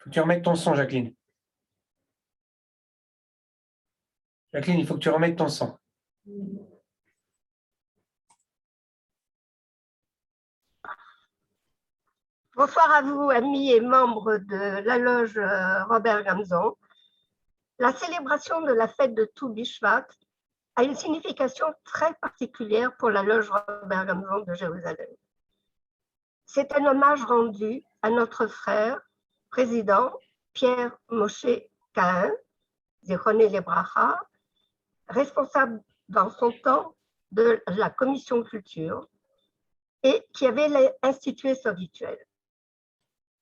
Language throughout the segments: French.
Faut que tu remettes ton son, Jacqueline. Jacqueline, il faut que tu remettes ton son. Bonsoir à vous, amis et membres de la loge Robert Gamzon. La célébration de la fête de Tou Bishvat a une signification très particulière pour la loge Robert Gamzon de Jérusalem. C'est un hommage rendu à notre frère, président Pierre Moshe Cahen, Zichroné Lebracha, responsable dans son temps de la commission culture et qui avait institué ce rituel.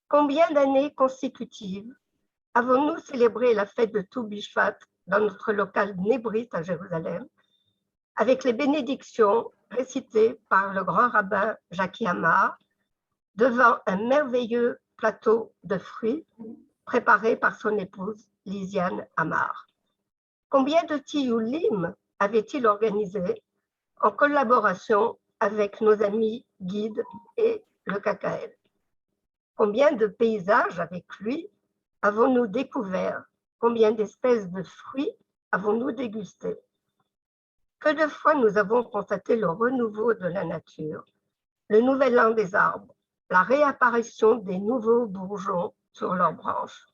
Combien d'années consécutives avons-nous célébré la fête de Tou Bishvat dans notre local Nébrit à Jérusalem, avec les bénédictions récitées par le grand rabbin Jackie Amar, devant un merveilleux plateau de fruits préparé par son épouse Lisiane Amar. Combien de tiyoulim avait-il organisé en collaboration avec nos amis guides et le KKL? Combien de paysages avec lui avons-nous découvert? Combien d'espèces de fruits avons-nous dégusté? Que de fois nous avons constaté le renouveau de la nature, le nouvel an des arbres, la réapparition des nouveaux bourgeons sur leurs branches.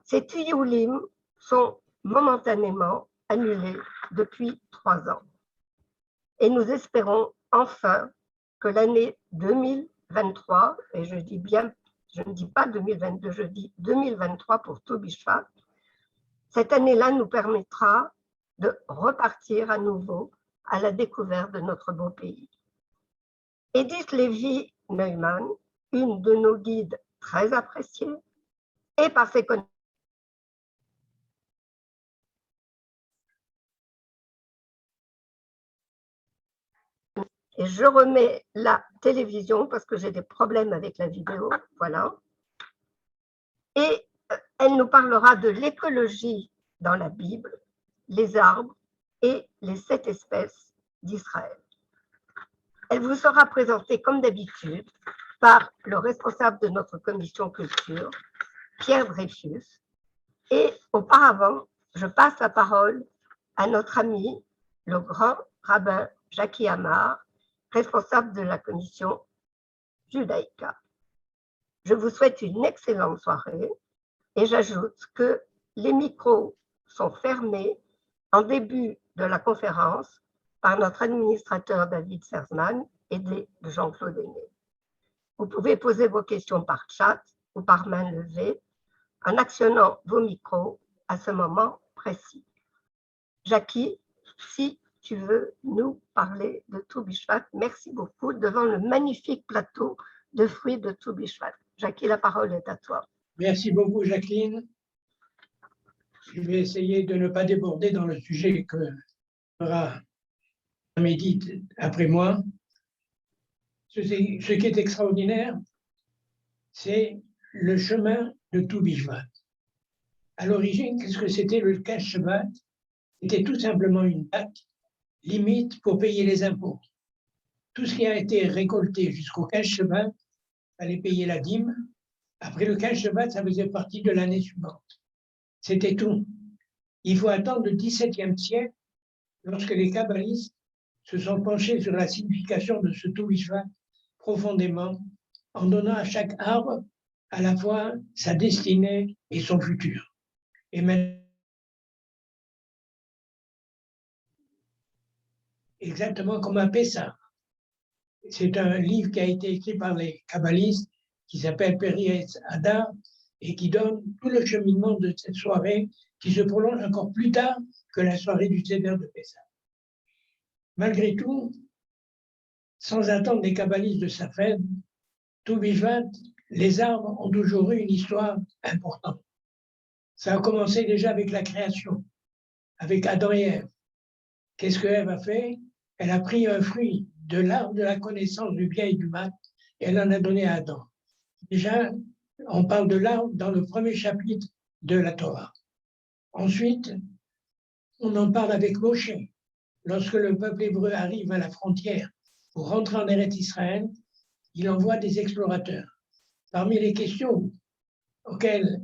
Ces tiyoulim sont momentanément annulés depuis 3 ans. Et nous espérons enfin que l'année 2023, et je dis bien, je ne dis pas 2022, je dis 2023 pour Tou Bishvat, cette année-là nous permettra de repartir à nouveau à la découverte de notre beau pays. Edith Lévy Neumann, une de nos guides très appréciées, et par ses connaissances. Et je remets la télévision parce que j'ai des problèmes avec la vidéo, voilà. Et elle nous parlera de l'écologie dans la Bible, les arbres et les 7 espèces d'Israël. Elle vous sera présentée comme d'habitude par le responsable de notre commission culture, Pierre Dreyfus. Et auparavant, je passe la parole à notre ami, le grand rabbin Jackie Amar, responsable de la commission judaïka. Je vous souhaite une excellente soirée et j'ajoute que les micros sont fermés en début de la conférence par notre administrateur David Serzman, aidé de Jean-Claude Aîné. Vous pouvez poser vos questions par chat ou par main levée en actionnant vos micros à ce moment précis. Jackie, si tu veux nous parler de Tou Bishvat, merci beaucoup devant le magnifique plateau de fruits de Tou Bishvat. Jackie, la parole est à toi. Merci beaucoup, Jacqueline. Je vais essayer de ne pas déborder dans le sujet que fera Amédite après moi. Ce qui est extraordinaire, c'est le chemin de Tou Bishvat. À l'origine, qu'est-ce que c'était le Cash Shabbat? C'était tout simplement une date limite pour payer les impôts. Tout ce qui a été récolté jusqu'au Cash Shabbat, il fallait payer la dîme. Après le Cash Shabbat, ça faisait partie de l'année suivante. C'était tout. Il faut attendre le XVIIe siècle, lorsque les kabbalistes se sont penchés sur la signification de ce Tou Bishvat profondément, en donnant à chaque arbre à la fois sa destinée et son futur. Et maintenant, exactement comme un Pessah. C'est un livre qui a été écrit par les kabbalistes, qui s'appelle Peri Hadar, et qui donne tout le cheminement de cette soirée, qui se prolonge encore plus tard que la soirée du Seder de Pessah. Malgré tout, sans attendre les kabbalistes de sa fête, Tou Bishvat, les arbres ont toujours eu une histoire importante. Ça a commencé déjà avec la création, avec Adam et Ève. Qu'est-ce que Ève a fait? Elle a pris un fruit de l'arbre de la connaissance du bien et du mal, et elle en a donné à Adam. Déjà, on parle de l'arbre dans le premier chapitre de la Torah. Ensuite, on en parle avec Moshe. Lorsque le peuple hébreu arrive à la frontière pour rentrer en Eretz Israël, il envoie des explorateurs. Parmi les questions auxquelles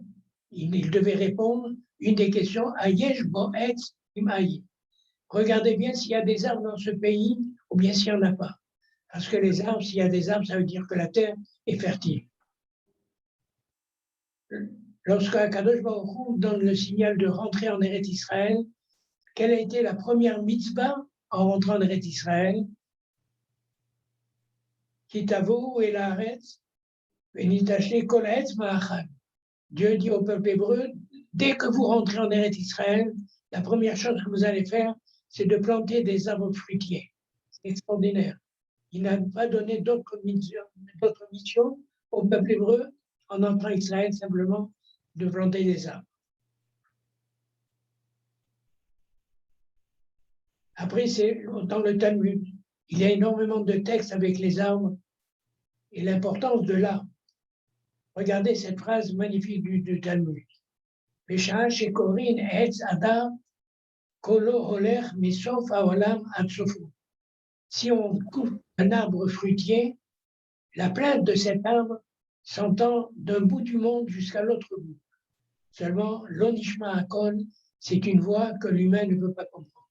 il devait répondre, une des questions, Ayesh Boetz Imaï. Regardez bien s'il y a des arbres dans ce pays ou bien s'il n'y en a pas. Parce que les arbres, s'il y a des arbres, ça veut dire que la terre est fertile. Lorsque Akadosh Baruch Hu donne le signal de rentrer en Eretz Israël, quelle a été la première mitzvah en rentrant en Eretz Israël? Kitavo et la Haaretz, venitaché kol haetz ma'achad. Dieu dit au peuple hébreu, dès que vous rentrez en Eretz Israël, la première chose que vous allez faire, c'est de planter des arbres fruitiers. C'est extraordinaire. Il n'a pas donné d'autres missions au peuple hébreu en entrant en Israël, simplement de planter des arbres. Après, c'est dans le Talmud. Il y a énormément de textes avec les arbres et l'importance de l'arbre. Regardez cette phrase magnifique du Talmud. Besha'a shekorin etz adar kolo holer misof haolam ad sofu. Si on coupe un arbre fruitier, la plainte de cet arbre s'entend d'un bout du monde jusqu'à l'autre bout. Seulement, l'onishma akol, c'est une voix que l'humain ne peut pas comprendre.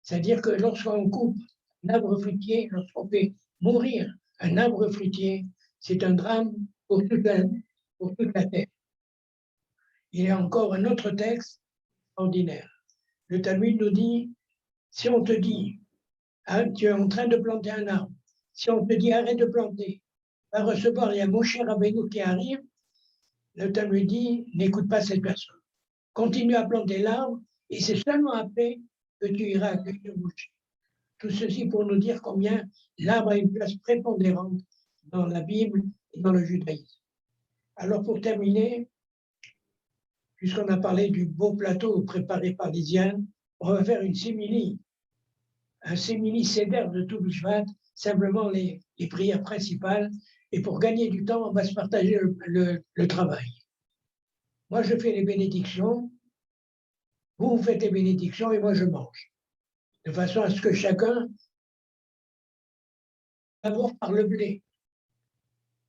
C'est-à-dire que lorsqu'on coupe un arbre fruitier, lorsqu'on fait mourir un arbre fruitier, c'est un drame pour toute la terre. Il y a encore un autre texte ordinaire. Le Talmud nous dit, si on te dit, hein, tu es en train de planter un arbre, si on te dit arrête de planter, va recevoir, il y a Moshe Rabbeinu qui arrive, le Talmud dit, n'écoute pas cette personne. Continue à planter l'arbre et c'est seulement après que tu iras accueillir Moshe. Tout ceci pour nous dire combien l'arbre a une place prépondérante dans la Bible et dans le judaïsme. Alors pour terminer, puisqu'on a parlé du beau plateau préparé par Lisiane, on va faire un simili seder de tout Bishvat, simplement les prières principales, et pour gagner du temps, on va se partager le travail. Moi, je fais les bénédictions, vous faites les bénédictions et moi, je mange. De façon à ce que chacun, d'abord par le blé.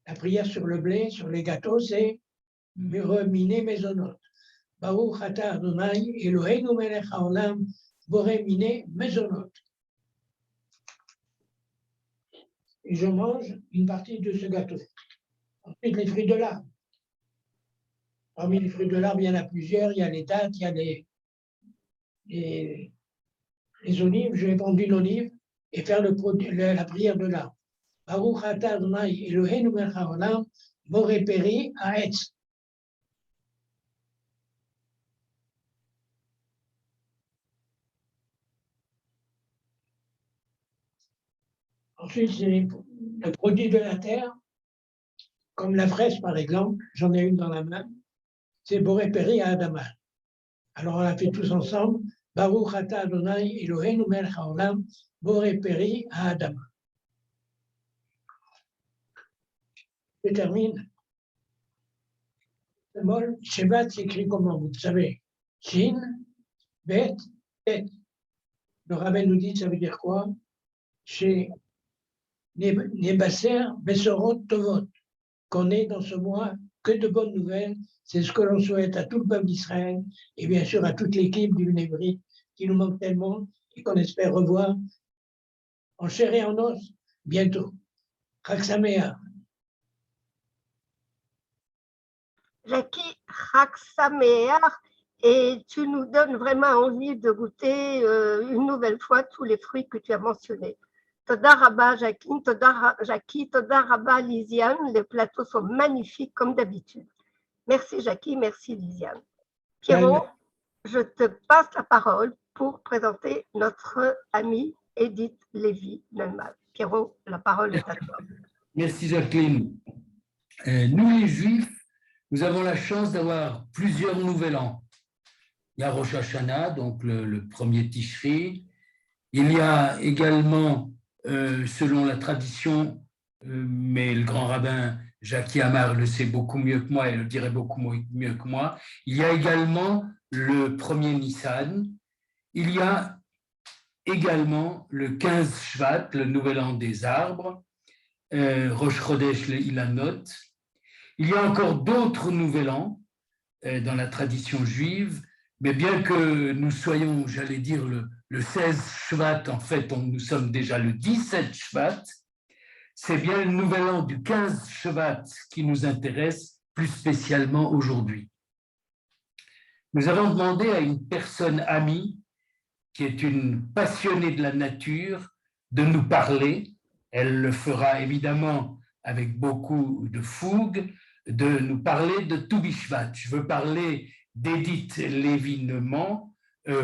La prière sur le blé, sur les gâteaux, c'est Mine Mezonot. Baruch atah Adonai Eloheinu melech haolam boré mine mezonot. Et je mange une partie de ce gâteau. Ensuite, les fruits de l'arbre. Parmi les fruits de l'arbre, il y en a plusieurs. Il y a les dattes, il y a les olives. Je vais prendre une olive et faire la prière de l'arbre. Baruch atah Adonai Eloheinu melech haolam boré peri haetz. Ensuite, c'est le produit de la terre, comme la fraise par exemple, j'en ai une dans la main, c'est Boré Peri à Adama. Alors on l'a fait tous ensemble, Baruch atah Adonai Eloheinu melech haolam, Boré Peri à Adama. Je termine. Le mot Shevat s'écrit comment, vous savez, Shin, Bet, Bet. Le rabbin nous dit, ça veut dire quoi? Chez Nebaser, Besorot, Tovot. Qu'on ait dans ce mois que de bonnes nouvelles. C'est ce que l'on souhaite à tout le peuple d'Israël et bien sûr à toute l'équipe du Névri qui nous manque tellement et qu'on espère revoir en chair et en os bientôt. Chag Sameach. Jackie, Chag Sameach, et tu nous donnes vraiment envie de goûter une nouvelle fois tous les fruits que tu as mentionnés. Toda Rabba Jacqueline, Toda Rabba Lisiane, les plateaux sont magnifiques comme d'habitude. Merci Jackie, merci Lisiane. Pierrot, je te passe la parole pour présenter notre amie Edith Lévy-Nelmal. Pierrot, la parole est à toi. Merci Jacqueline. Nous les Juifs, nous avons la chance d'avoir plusieurs nouvel an. Il y a Rosh Hashanah, donc le premier Tishri. Il y a également selon la tradition, mais le grand rabbin Jackie Amar le sait beaucoup mieux que moi et le dirait beaucoup mieux que moi, il y a également le premier Nissan, il y a également le 15 Shvat, le nouvel an des arbres, Rosh Chodesh le Ilanot, Il y a encore d'autres Nouvel An dans la tradition juive, mais bien que nous soyons, j'allais dire, le 16 Shvat, en fait, nous sommes déjà le 17 Shvat, c'est bien le Nouvel An du 15 Shvat qui nous intéresse plus spécialement aujourd'hui. Nous avons demandé à une personne amie, qui est une passionnée de la nature, de nous parler. Elle le fera évidemment avec beaucoup de fougue, de nous parler de Tou Bishvat. Je veux parler d'Edith Lévinement.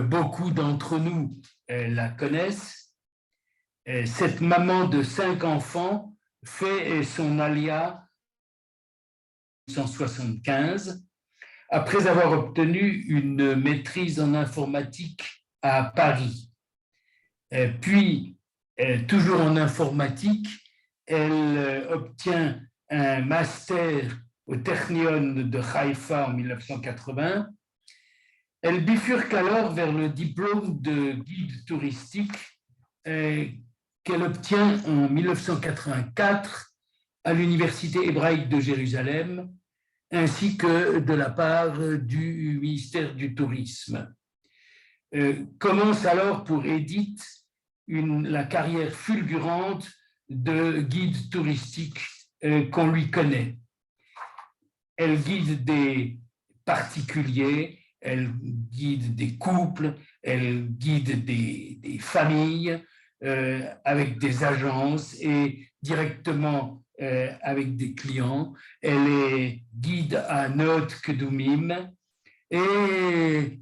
Beaucoup d'entre nous la connaissent. Cette maman de 5 enfants fait son alia en 1975 après avoir obtenu une maîtrise en informatique à Paris. Puis, toujours en informatique, elle obtient un master au Technion de Haïfa en 1980. Elle bifurque alors vers le diplôme de guide touristique qu'elle obtient en 1984 à l'Université hébraïque de Jérusalem, ainsi que de la part du ministère du Tourisme. Commence alors pour Edith la carrière fulgurante de guide touristique qu'on lui connaît. Elle guide des particuliers, elle guide des couples, elle guide des familles avec des agences et directement avec des clients. Elle est guide à Noot Kedumim et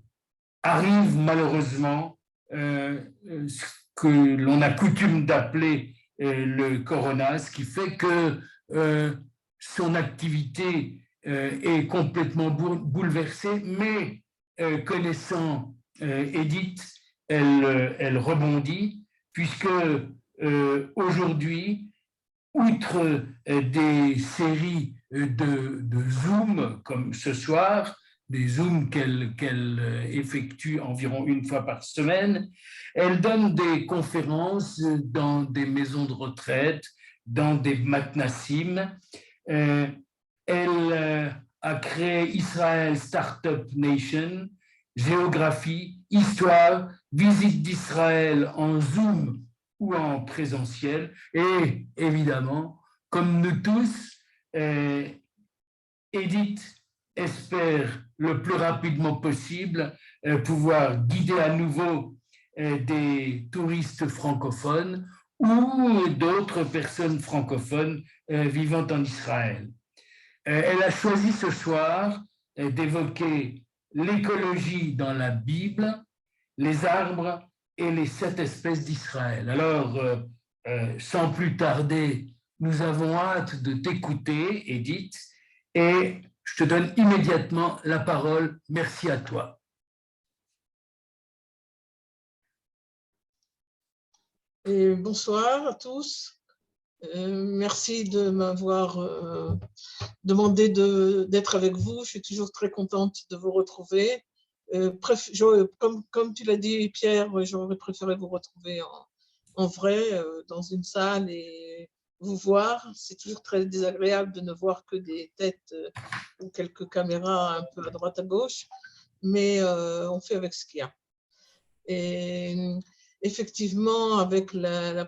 arrive malheureusement ce que l'on a coutume d'appeler le corona, ce qui fait que son activité est complètement bouleversée, mais connaissant Edith, elle rebondit, puisque aujourd'hui, outre des séries de Zoom comme ce soir, des Zooms qu'elle effectue environ une fois par semaine, elle donne des conférences dans des maisons de retraite, dans des matnassim. Elle a créé Israel Startup Nation, géographie, histoire, visite d'Israël en Zoom ou en présentiel. Et évidemment, comme nous tous, Edith espère le plus rapidement possible pouvoir guider à nouveau des touristes francophones ou d'autres personnes francophones vivant en Israël. Elle a choisi ce soir d'évoquer l'écologie dans la Bible, les arbres et les 7 espèces d'Israël. Alors, sans plus tarder, nous avons hâte de t'écouter, Edith, et je te donne immédiatement la parole. Merci à toi. Et bonsoir à tous. Merci de m'avoir demandé d'être avec vous. Je suis toujours très contente de vous retrouver. Comme tu l'as dit, Pierre, j'aurais préféré vous retrouver en vrai, dans une salle et vous voir. C'est toujours très désagréable de ne voir que des têtes ou quelques caméras un peu à droite à gauche, mais on fait avec ce qu'il y a. Et effectivement, avec la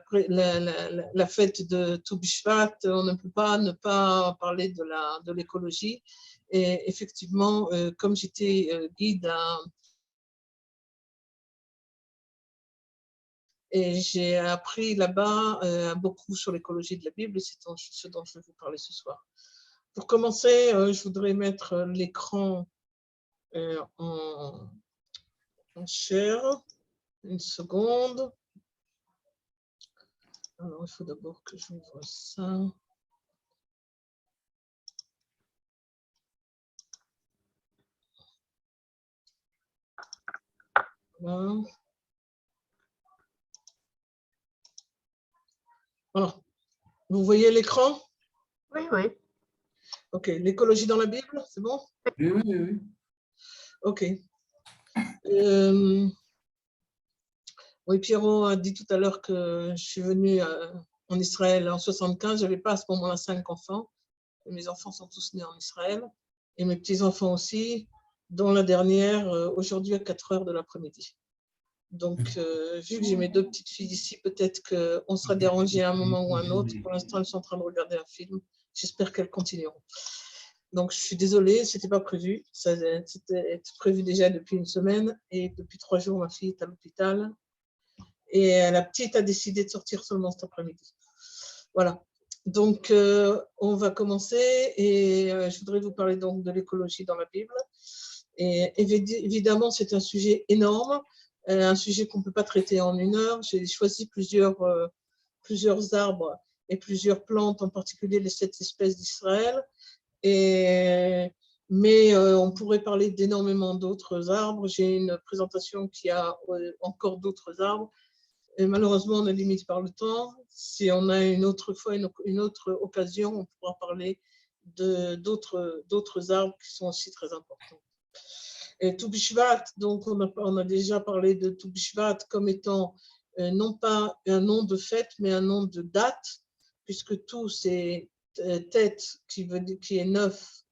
fête de Tou Bishvat, on ne peut pas ne pas parler de l'écologie. Et effectivement, comme j'étais guide et j'ai appris là-bas beaucoup sur l'écologie de la Bible, c'est ce dont je vais vous parler ce soir. Pour commencer, je voudrais mettre l'écran en share. Une seconde. Alors, il faut d'abord que j'ouvre ça. Voilà. Voilà. Vous voyez l'écran? Oui, oui. OK. L'écologie dans la Bible, c'est bon? Oui, oui, oui. OK. Oui, Pierrot a dit tout à l'heure que je suis venue en Israël en 1975. Je n'avais pas à ce moment-là 5 enfants. Mes enfants sont tous nés en Israël et mes petits-enfants aussi, dont la dernière aujourd'hui à 4 heures de l'après-midi. Donc, vu que j'ai mes 2 petites filles ici, peut-être qu'on sera dérangé à un moment ou à un autre. Pour l'instant, elles sont en train de regarder un film. J'espère qu'elles continueront. Donc, je suis désolée, ce n'était pas prévu. C'était prévu déjà depuis une semaine et depuis 3 jours, ma fille est à l'hôpital. Et la petite a décidé de sortir seulement cet après-midi. Voilà. Donc, on va commencer et je voudrais vous parler donc de l'écologie dans la Bible. Et évidemment, c'est un sujet énorme, un sujet qu'on ne peut pas traiter en 1 heure. J'ai choisi plusieurs arbres et plusieurs plantes, en particulier les 7 espèces d'Israël. Mais on pourrait parler d'énormément d'autres arbres. J'ai une présentation qui a encore d'autres arbres. Et malheureusement, on est limité par le temps. Si on a une autre fois, une autre occasion, on pourra parler d'autres arbres qui sont aussi très importants. Et Tu B'Shvat, donc on a déjà parlé de Tu B'Shvat comme étant non pas un nom de fête, mais un nom de date, puisque tout c'est tête qui est 9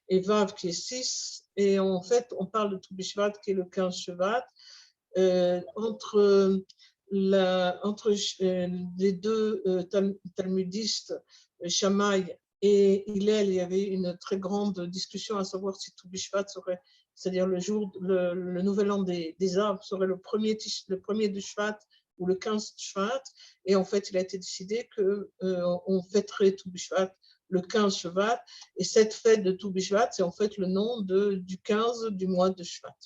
et Vav qui est 6. Et en fait, on parle de Tu B'Shvat qui est le 15 Shvat. Entre les 2 talmudistes, Shammai et Hillel, il y avait une très grande discussion à savoir si Tu B'Shvat serait, c'est-à-dire le nouvel an des arbres, serait le premier de Shvat ou le 15 Shvat. Et en fait, il a été décidé qu'on fêterait Tu B'Shvat le 15 Shvat. Et cette fête de Tu B'Shvat, c'est en fait le nom du 15 du mois de Shvat.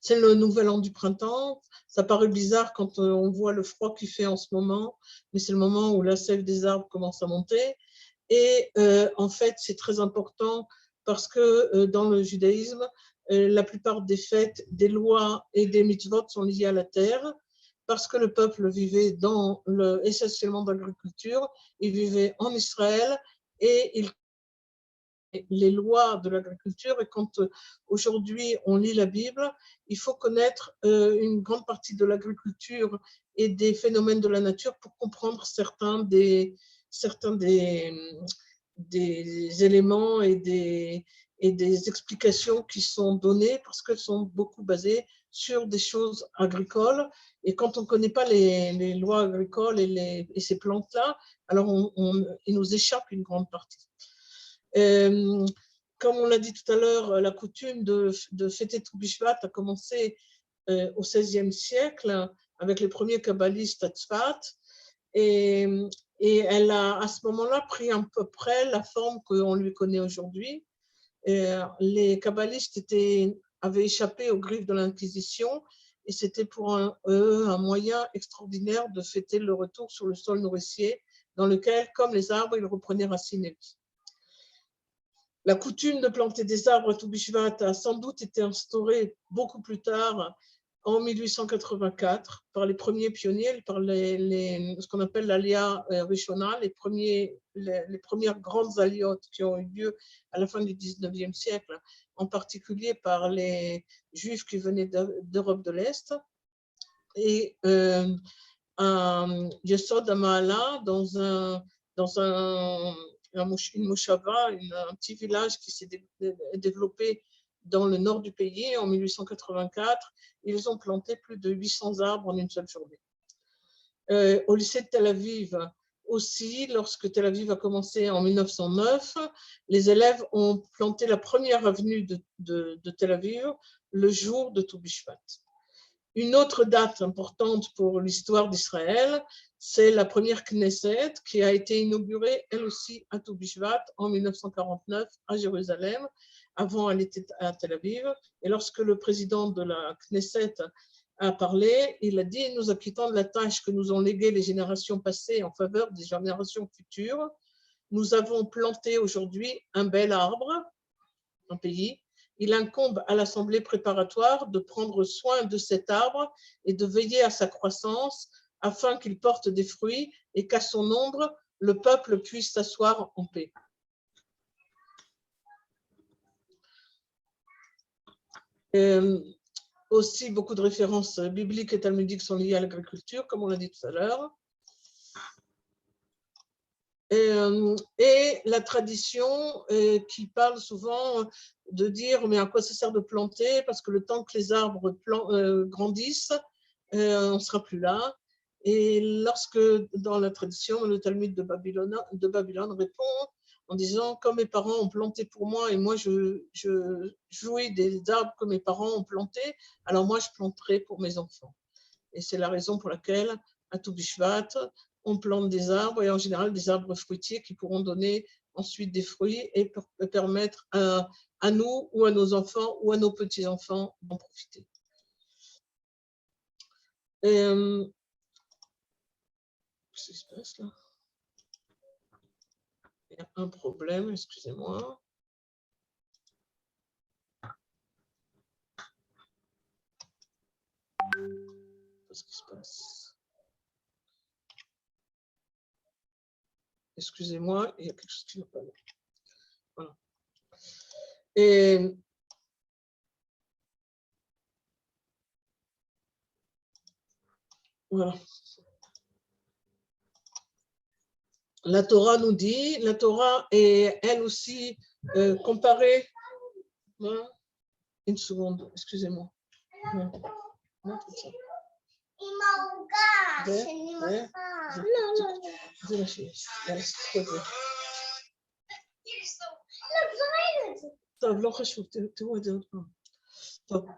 C'est le nouvel an du printemps. Ça paraît bizarre quand on voit le froid qu'il fait en ce moment, mais c'est le moment où la sève des arbres commence à monter. Et en fait, c'est très important parce que dans le judaïsme, la plupart des fêtes, des lois et des mitzvot sont liées à la terre, parce que le peuple vivait essentiellement dans l'agriculture, il vivait en Israël et il les lois de l'agriculture. Et quand aujourd'hui on lit la Bible, il faut connaître une grande partie de l'agriculture et des phénomènes de la nature pour comprendre certains des éléments et des explications qui sont données, parce qu'elles sont beaucoup basées sur des choses agricoles. Et quand on ne connaît pas les lois agricoles et ces plantes-là, alors il nous échappe une grande partie. Comme on l'a dit tout à l'heure, la coutume de fêter Tu B'Shvat a commencé au XVIe siècle avec les premiers kabbalistes à Tzfat, et elle a à ce moment-là pris à peu près la forme qu'on lui connaît aujourd'hui. Les kabbalistes avaient échappé aux griffes de l'Inquisition, et c'était pour eux un moyen extraordinaire de fêter le retour sur le sol nourricier dans lequel, comme les arbres, ils reprenaient racine et vie. La coutume de planter des arbres à Tu B'Shvat a sans doute été instaurée beaucoup plus tard, en 1884, par les premiers pionniers, par ce qu'on appelle l'Aliyah Rishona, les premières grandes aliotes qui ont eu lieu à la fin du 19e siècle, en particulier par les Juifs qui venaient d'Europe de l'Est. Et à Yesod HaMa'ala, dans une moshava, un petit village qui s'est développé dans le nord du pays en 1884. Ils ont planté plus de 800 arbres en une seule journée. Au lycée de Tel Aviv aussi, lorsque Tel Aviv a commencé en 1909, les élèves ont planté la première avenue de Tel Aviv le jour de Tu B'Shvat. Une autre date importante pour l'histoire d'Israël, c'est la première Knesset qui a été inaugurée, elle aussi, à Tu B'Shvat en 1949 à Jérusalem. Avant, elle était à Tel Aviv. Et lorsque le président de la Knesset a parlé, il a dit « Nous acquittons de la tâche que nous ont léguée les générations passées en faveur des générations futures. Nous avons planté aujourd'hui un bel arbre, un pays. Il incombe à l'Assemblée préparatoire de prendre soin de cet arbre et de veiller à sa croissance afin qu'il porte des fruits et qu'à son ombre, le peuple puisse s'asseoir en paix. » Aussi, beaucoup de références bibliques et talmudiques sont liées à l'agriculture, comme on l'a dit tout à l'heure. Et la tradition qui parle souvent de dire mais à quoi ça sert de planter, parce que le temps que les arbres grandissent, on ne sera plus là. Et lorsque dans la tradition, le Talmud de Babylone répond en disant comme mes parents ont planté pour moi et moi je jouis des arbres que mes parents ont plantés, alors moi je planterai pour mes enfants. Et c'est la raison pour laquelle à Tou Bishvat, on plante des arbres et en général des arbres fruitiers qui pourront donner ensuite des fruits et permettre à nous ou à nos enfants ou à nos petits-enfants d'en profiter. Qu'est-ce qui se passe là? Il y a un problème, excusez-moi. Qu'est-ce qui se passe? Excusez-moi, il y a quelque chose qui ne va pas. Voilà. Et voilà. La Torah nous dit, la Torah est elle aussi comparée. Voilà. Une seconde, excusez-moi. طب لو خشوا تودوا طب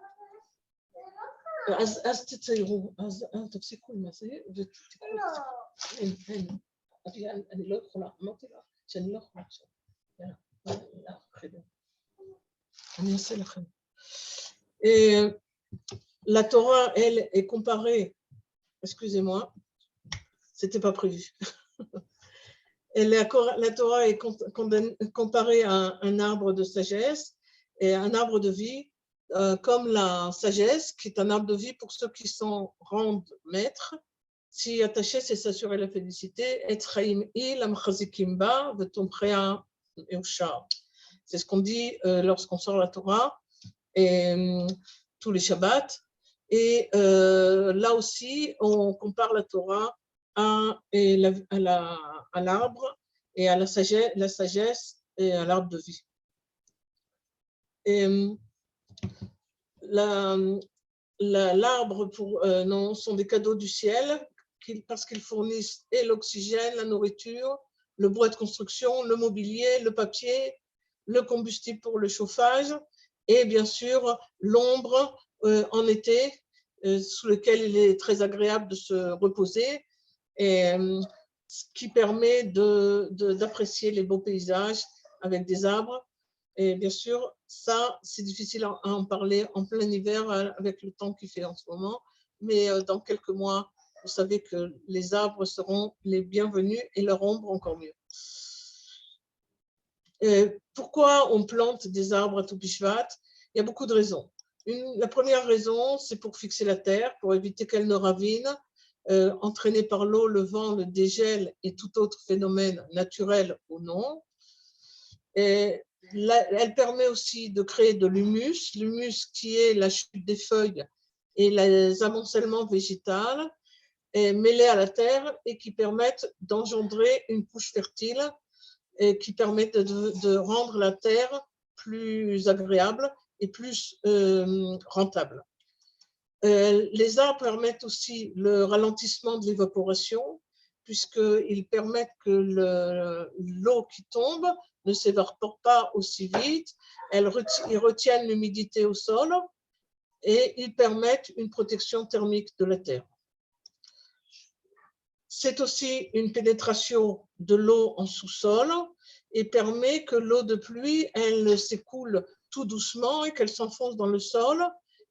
از تتسيروا از تمسكوا المسير وتتكلموا أنا لا أدخل ما طلع عشان لا أخرج لا خدمة أنا أصل خدمة. Et la Torah, elle, est comparée, excusez-moi, c'était pas prévu. La Torah est comparée à un arbre de sagesse et un arbre de vie, comme la sagesse, qui est un arbre de vie pour ceux qui s'en rendent maîtres. S'y attacher, c'est s'assurer la félicité. C'est ce qu'on dit lorsqu'on sort la Torah et tous les Shabbats. Et là aussi, on compare la Torah à l'arbre et à la sagesse et à l'arbre de vie. Et l'arbre non, sont des cadeaux du ciel parce qu'ils fournissent et l'oxygène, la nourriture, le bois de construction, le mobilier, le papier, le combustible pour le chauffage et bien sûr l'ombre en été sous lequel il est très agréable de se reposer et ce qui permet d'apprécier les beaux paysages avec des arbres. Et bien sûr, ça, c'est difficile à en parler en plein hiver avec le temps qu'il fait en ce moment, mais dans quelques mois, vous savez que les arbres seront les bienvenus et leur ombre encore mieux. Pourquoi on plante des arbres à Tou Bishvat? Il y a beaucoup de raisons. La première raison, c'est pour fixer la terre, pour éviter qu'elle ne ravine, entraînée par l'eau, le vent, le dégel et tout autre phénomène naturel ou non. Et elle permet aussi de créer de l'humus, l'humus qui est la chute des feuilles et les amoncellements végétaux mêlés à la terre et qui permettent d'engendrer une couche fertile et qui permettent de rendre la terre plus agréable et plus rentable. Les arbres permettent aussi le ralentissement de l'évaporation puisqu'ils permettent que l'eau qui tombe ne s'évapore pas aussi vite, ils retiennent l'humidité au sol et ils permettent une protection thermique de la terre. C'est aussi une pénétration de l'eau en sous-sol et permet que l'eau de pluie, elle s'écoule tout doucement et qu'elle s'enfonce dans le sol,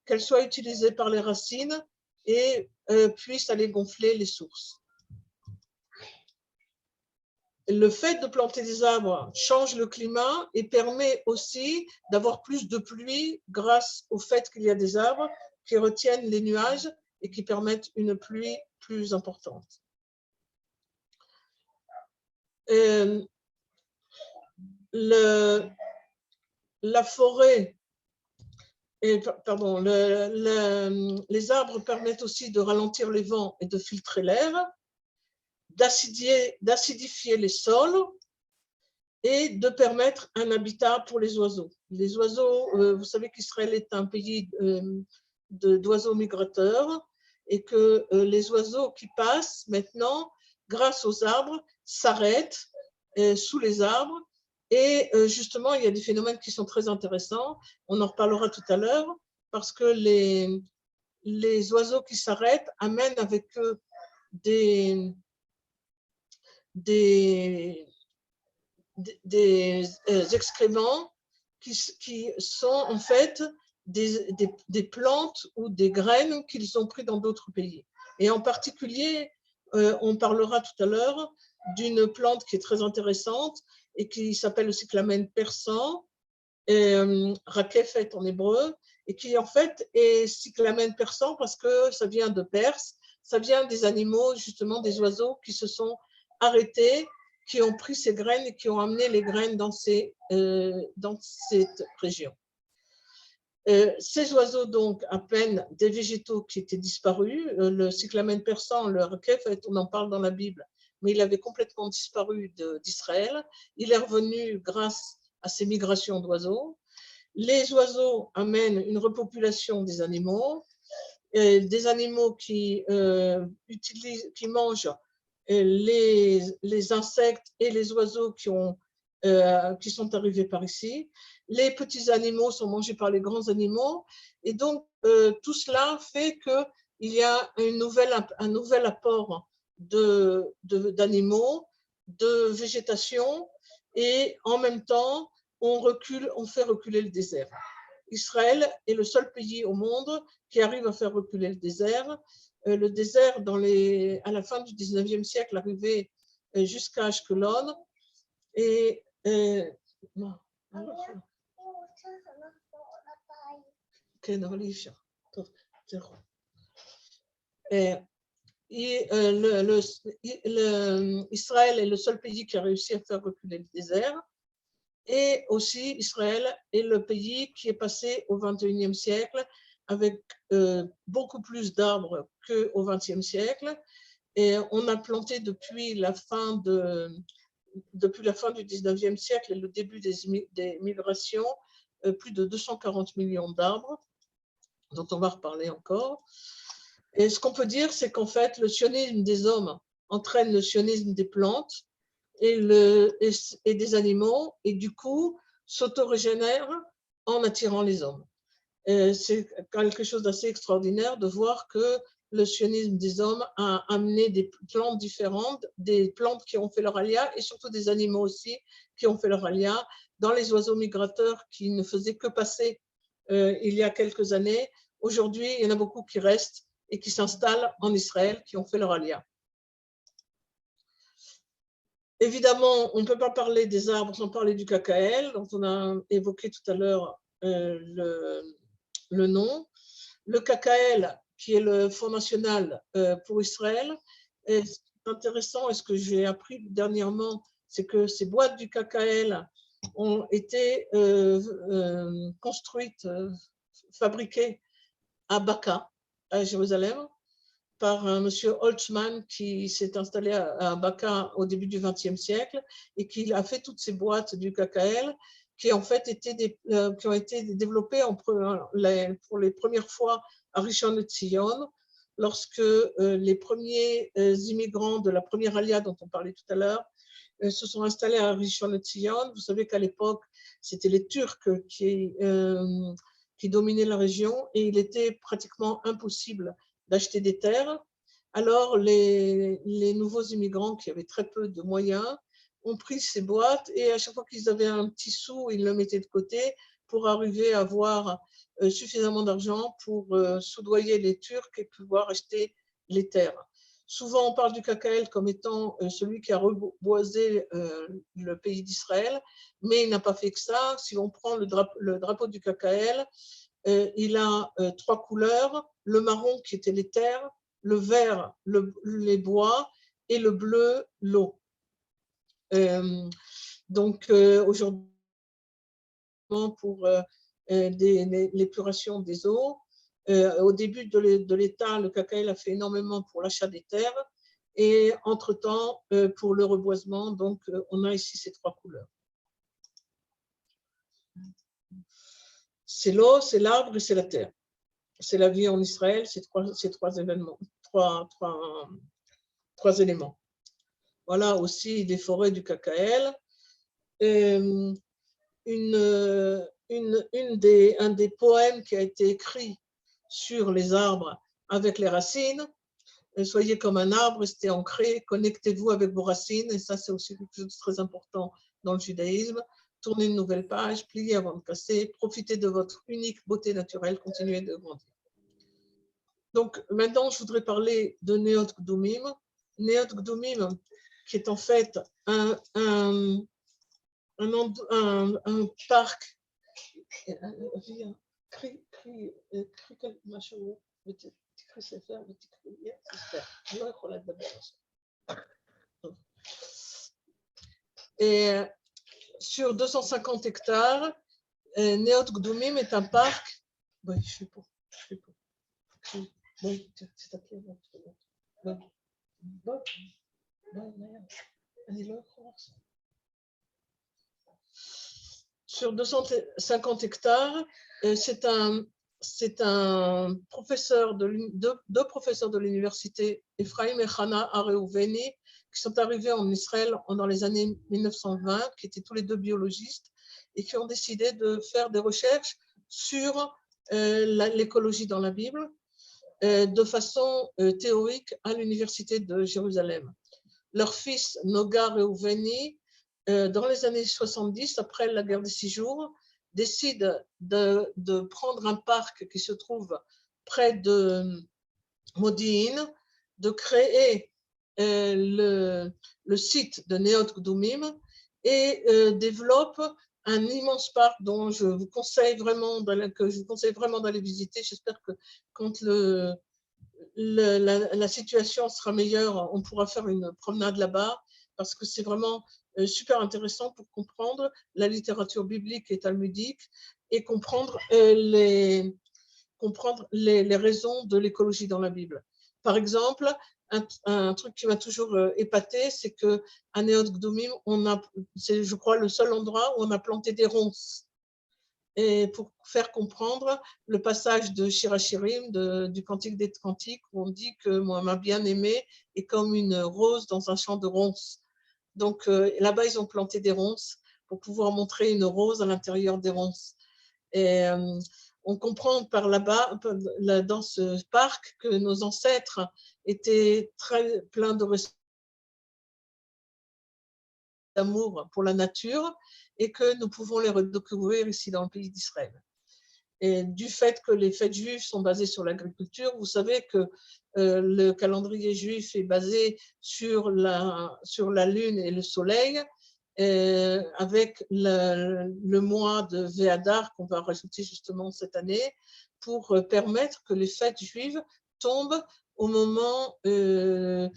qu'elle soit utilisée par les racines et puisse aller gonfler les sources. Le fait de planter des arbres change le climat et permet aussi d'avoir plus de pluie grâce au fait qu'il y a des arbres qui retiennent les nuages et qui permettent une pluie plus importante. La forêt, les arbres permettent aussi de ralentir les vents et de filtrer l'air. d'acidifier les sols et de permettre un habitat pour les oiseaux. Les oiseaux, vous savez qu'Israël est un pays d'oiseaux migrateurs et que les oiseaux qui passent maintenant, grâce aux arbres, s'arrêtent sous les arbres. Et justement, il y a des phénomènes qui sont très intéressants. On en reparlera tout à l'heure parce que les oiseaux qui s'arrêtent amènent avec eux des excréments qui sont en fait des plantes ou des graines qu'ils ont pris dans d'autres pays. Et en particulier, on parlera tout à l'heure d'une plante qui est très intéressante et qui s'appelle le cyclamen persan, rakefet en hébreu, et qui en fait est cyclamen persan parce que ça vient de Perse, ça vient des animaux, justement des oiseaux qui se sont arrêtés, qui ont pris ces graines et qui ont amené les graines dans cette région. Ces oiseaux, donc, à peine des végétaux qui étaient disparus, le cyclamen persan, le rakefet, on en parle dans la Bible, mais il avait complètement disparu d'Israël. Il est revenu grâce à ces migrations d'oiseaux. Les oiseaux amènent une repopulation des animaux qui mangent les insectes et les oiseaux qui sont arrivés par ici. Les petits animaux sont mangés par les grands animaux. Et donc, tout cela fait qu'il y a un nouvel apport d'animaux, de végétation, et en même temps, on fait reculer le désert. Israël est le seul pays au monde qui arrive à faire reculer le désert. Le désert, à la fin du 19e siècle, arrivait jusqu'à Ashkelon. Et Israël est le seul pays qui a réussi à faire reculer le désert. Et aussi, Israël est le pays qui est passé au XXIe siècle avec beaucoup plus d'arbres qu'au XXe siècle. Et on a planté depuis la fin du XIXe siècle et le début des migrations, plus de 240 millions d'arbres, dont on va reparler encore. Et ce qu'on peut dire, c'est qu'en fait, le sionisme des hommes entraîne le sionisme des plantes et des animaux, et du coup, s'auto-régénère en attirant les hommes. C'est quelque chose d'assez extraordinaire de voir que le sionisme des hommes a amené des plantes différentes, des plantes qui ont fait leur alia, et surtout des animaux aussi qui ont fait leur alia. Dans les oiseaux migrateurs qui ne faisaient que passer il y a quelques années, aujourd'hui, il y en a beaucoup qui restent et qui s'installent en Israël, qui ont fait leur alia. Évidemment, on ne peut pas parler des arbres sans parler du cacaël, dont on a évoqué tout à l'heure le nom. Le cacaël, qui est le Fonds national pour Israël, est intéressant, et ce que j'ai appris dernièrement, c'est que ces boîtes du cacaël ont été construites, fabriquées à Baka, à Jérusalem, par un monsieur Holtzman qui s'est installé à Baka au début du XXe siècle et qui a fait toutes ces boîtes du cacaël qui en fait qui ont été développées pour les premières fois à Rishon LeZion, lorsque les premiers immigrants de la première alia dont on parlait tout à l'heure se sont installés à Rishon LeZion. Vous savez qu'à l'époque, c'était les Turcs qui dominaient la région et il était pratiquement impossible d'acheter des terres. Alors, les nouveaux immigrants qui avaient très peu de moyens ont pris ces boîtes et à chaque fois qu'ils avaient un petit sou, ils le mettaient de côté pour arriver à avoir suffisamment d'argent pour soudoyer les Turcs et pouvoir acheter les terres. Souvent, on parle du cacaël comme étant celui qui a reboisé le pays d'Israël, mais il n'a pas fait que ça. Si on prend le drapeau du cacaël, il a 3 couleurs, le marron qui était les terres, le vert, les bois, et le bleu, l'eau. Donc, aujourd'hui, pour l'épuration des eaux, au début de l'État, le cacaël a fait énormément pour l'achat des terres, Et entre-temps, pour le reboisement, donc, on a ici ces 3 couleurs. C'est l'eau, c'est l'arbre et c'est la terre. C'est la vie en Israël, ces trois événements, trois éléments. Voilà aussi les forêts du KKL. Un des poèmes qui a été écrit sur les arbres avec les racines. Soyez comme un arbre, restez ancré, connectez-vous avec vos racines. Et ça, c'est aussi quelque chose de très important dans le judaïsme. Tournez une nouvelle page, pliez avant de casser, profitez de votre unique beauté naturelle, continuez de grandir. Donc maintenant, je voudrais parler de Neot Gdumim. Neot Gdumim, qui est en fait un parc. Et sur 250 hectares, Neot Gdumim est un parc. Oui, je suis pour. Sur 250 hectares, c'est un professeur deux professeurs de l'université, Ephraim et Hana Areuveni, qui sont arrivés en Israël dans les années 1920, qui étaient tous les deux biologistes, et qui ont décidé de faire des recherches sur l'écologie dans la Bible, de façon théorique à l'université de Jérusalem. Leur fils, Noga Reuveni, dans les années 70, après la guerre des 6 jours, décide de prendre un parc qui se trouve près de Modi'in, de créer le site de Neot Gdumim et développe un immense parc dont je vous conseille vraiment d'aller visiter. J'espère que quand la situation sera meilleure, on pourra faire une promenade là-bas, parce que c'est vraiment super intéressant pour comprendre la littérature biblique et talmudique et comprendre les raisons de l'écologie dans la Bible. Par exemple, un truc qui m'a toujours épaté, c'est qu'à Neot Gdumim, c'est, je crois, le seul endroit où on a planté des ronces. Et pour faire comprendre le passage de Shir HaShirim, du Cantique des Cantiques, où on dit que moi, ma bien-aimée est comme une rose dans un champ de ronces. Donc là-bas, ils ont planté des ronces pour pouvoir montrer une rose à l'intérieur des ronces. Et on comprend par là-bas, dans ce parc, que nos ancêtres étaient très pleins d'amour pour la nature et que nous pouvons les redécouvrir ici dans le pays d'Israël. Et du fait que les fêtes juives sont basées sur l'agriculture, vous savez que le calendrier juif est basé sur la lune et le soleil, avec le mois de Véadar qu'on va rajouter justement cette année pour permettre que les fêtes juives tombent au moment des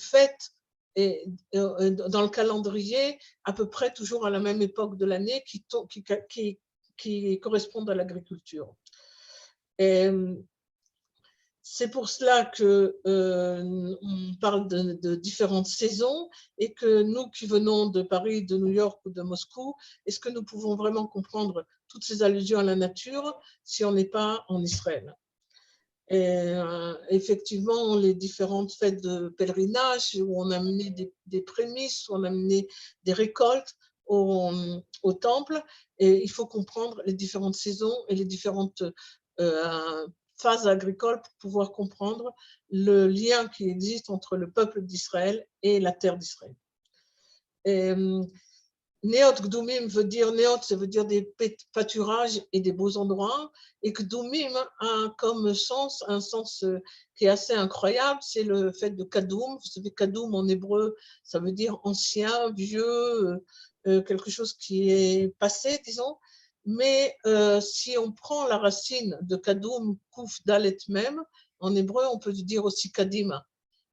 fêtes et dans le calendrier à peu près toujours à la même époque de l'année qui correspondent à l'agriculture. C'est pour cela qu'on parle de différentes saisons et que nous qui venons de Paris, de New York ou de Moscou, est-ce que nous pouvons vraiment comprendre toutes ces allusions à la nature si on n'est pas en Israël? Et effectivement, les différentes fêtes de pèlerinage où on a amené des prémices, où on a amené des récoltes au temple, et il faut comprendre les différentes saisons et les différentes phases agricoles pour pouvoir comprendre le lien qui existe entre le peuple d'Israël et la terre d'Israël. Neot Gdumim veut dire, Neot, ça veut dire des pâturages et des beaux endroits, et Gdumim a comme sens, un sens qui est assez incroyable, c'est le fait de Kadoum. Vous savez, Kadoum en hébreu, ça veut dire ancien, vieux, quelque chose qui est passé, disons. Mais si on prend la racine de Kadoum, Kouf, Dalet même, en hébreu, on peut dire aussi Kadima.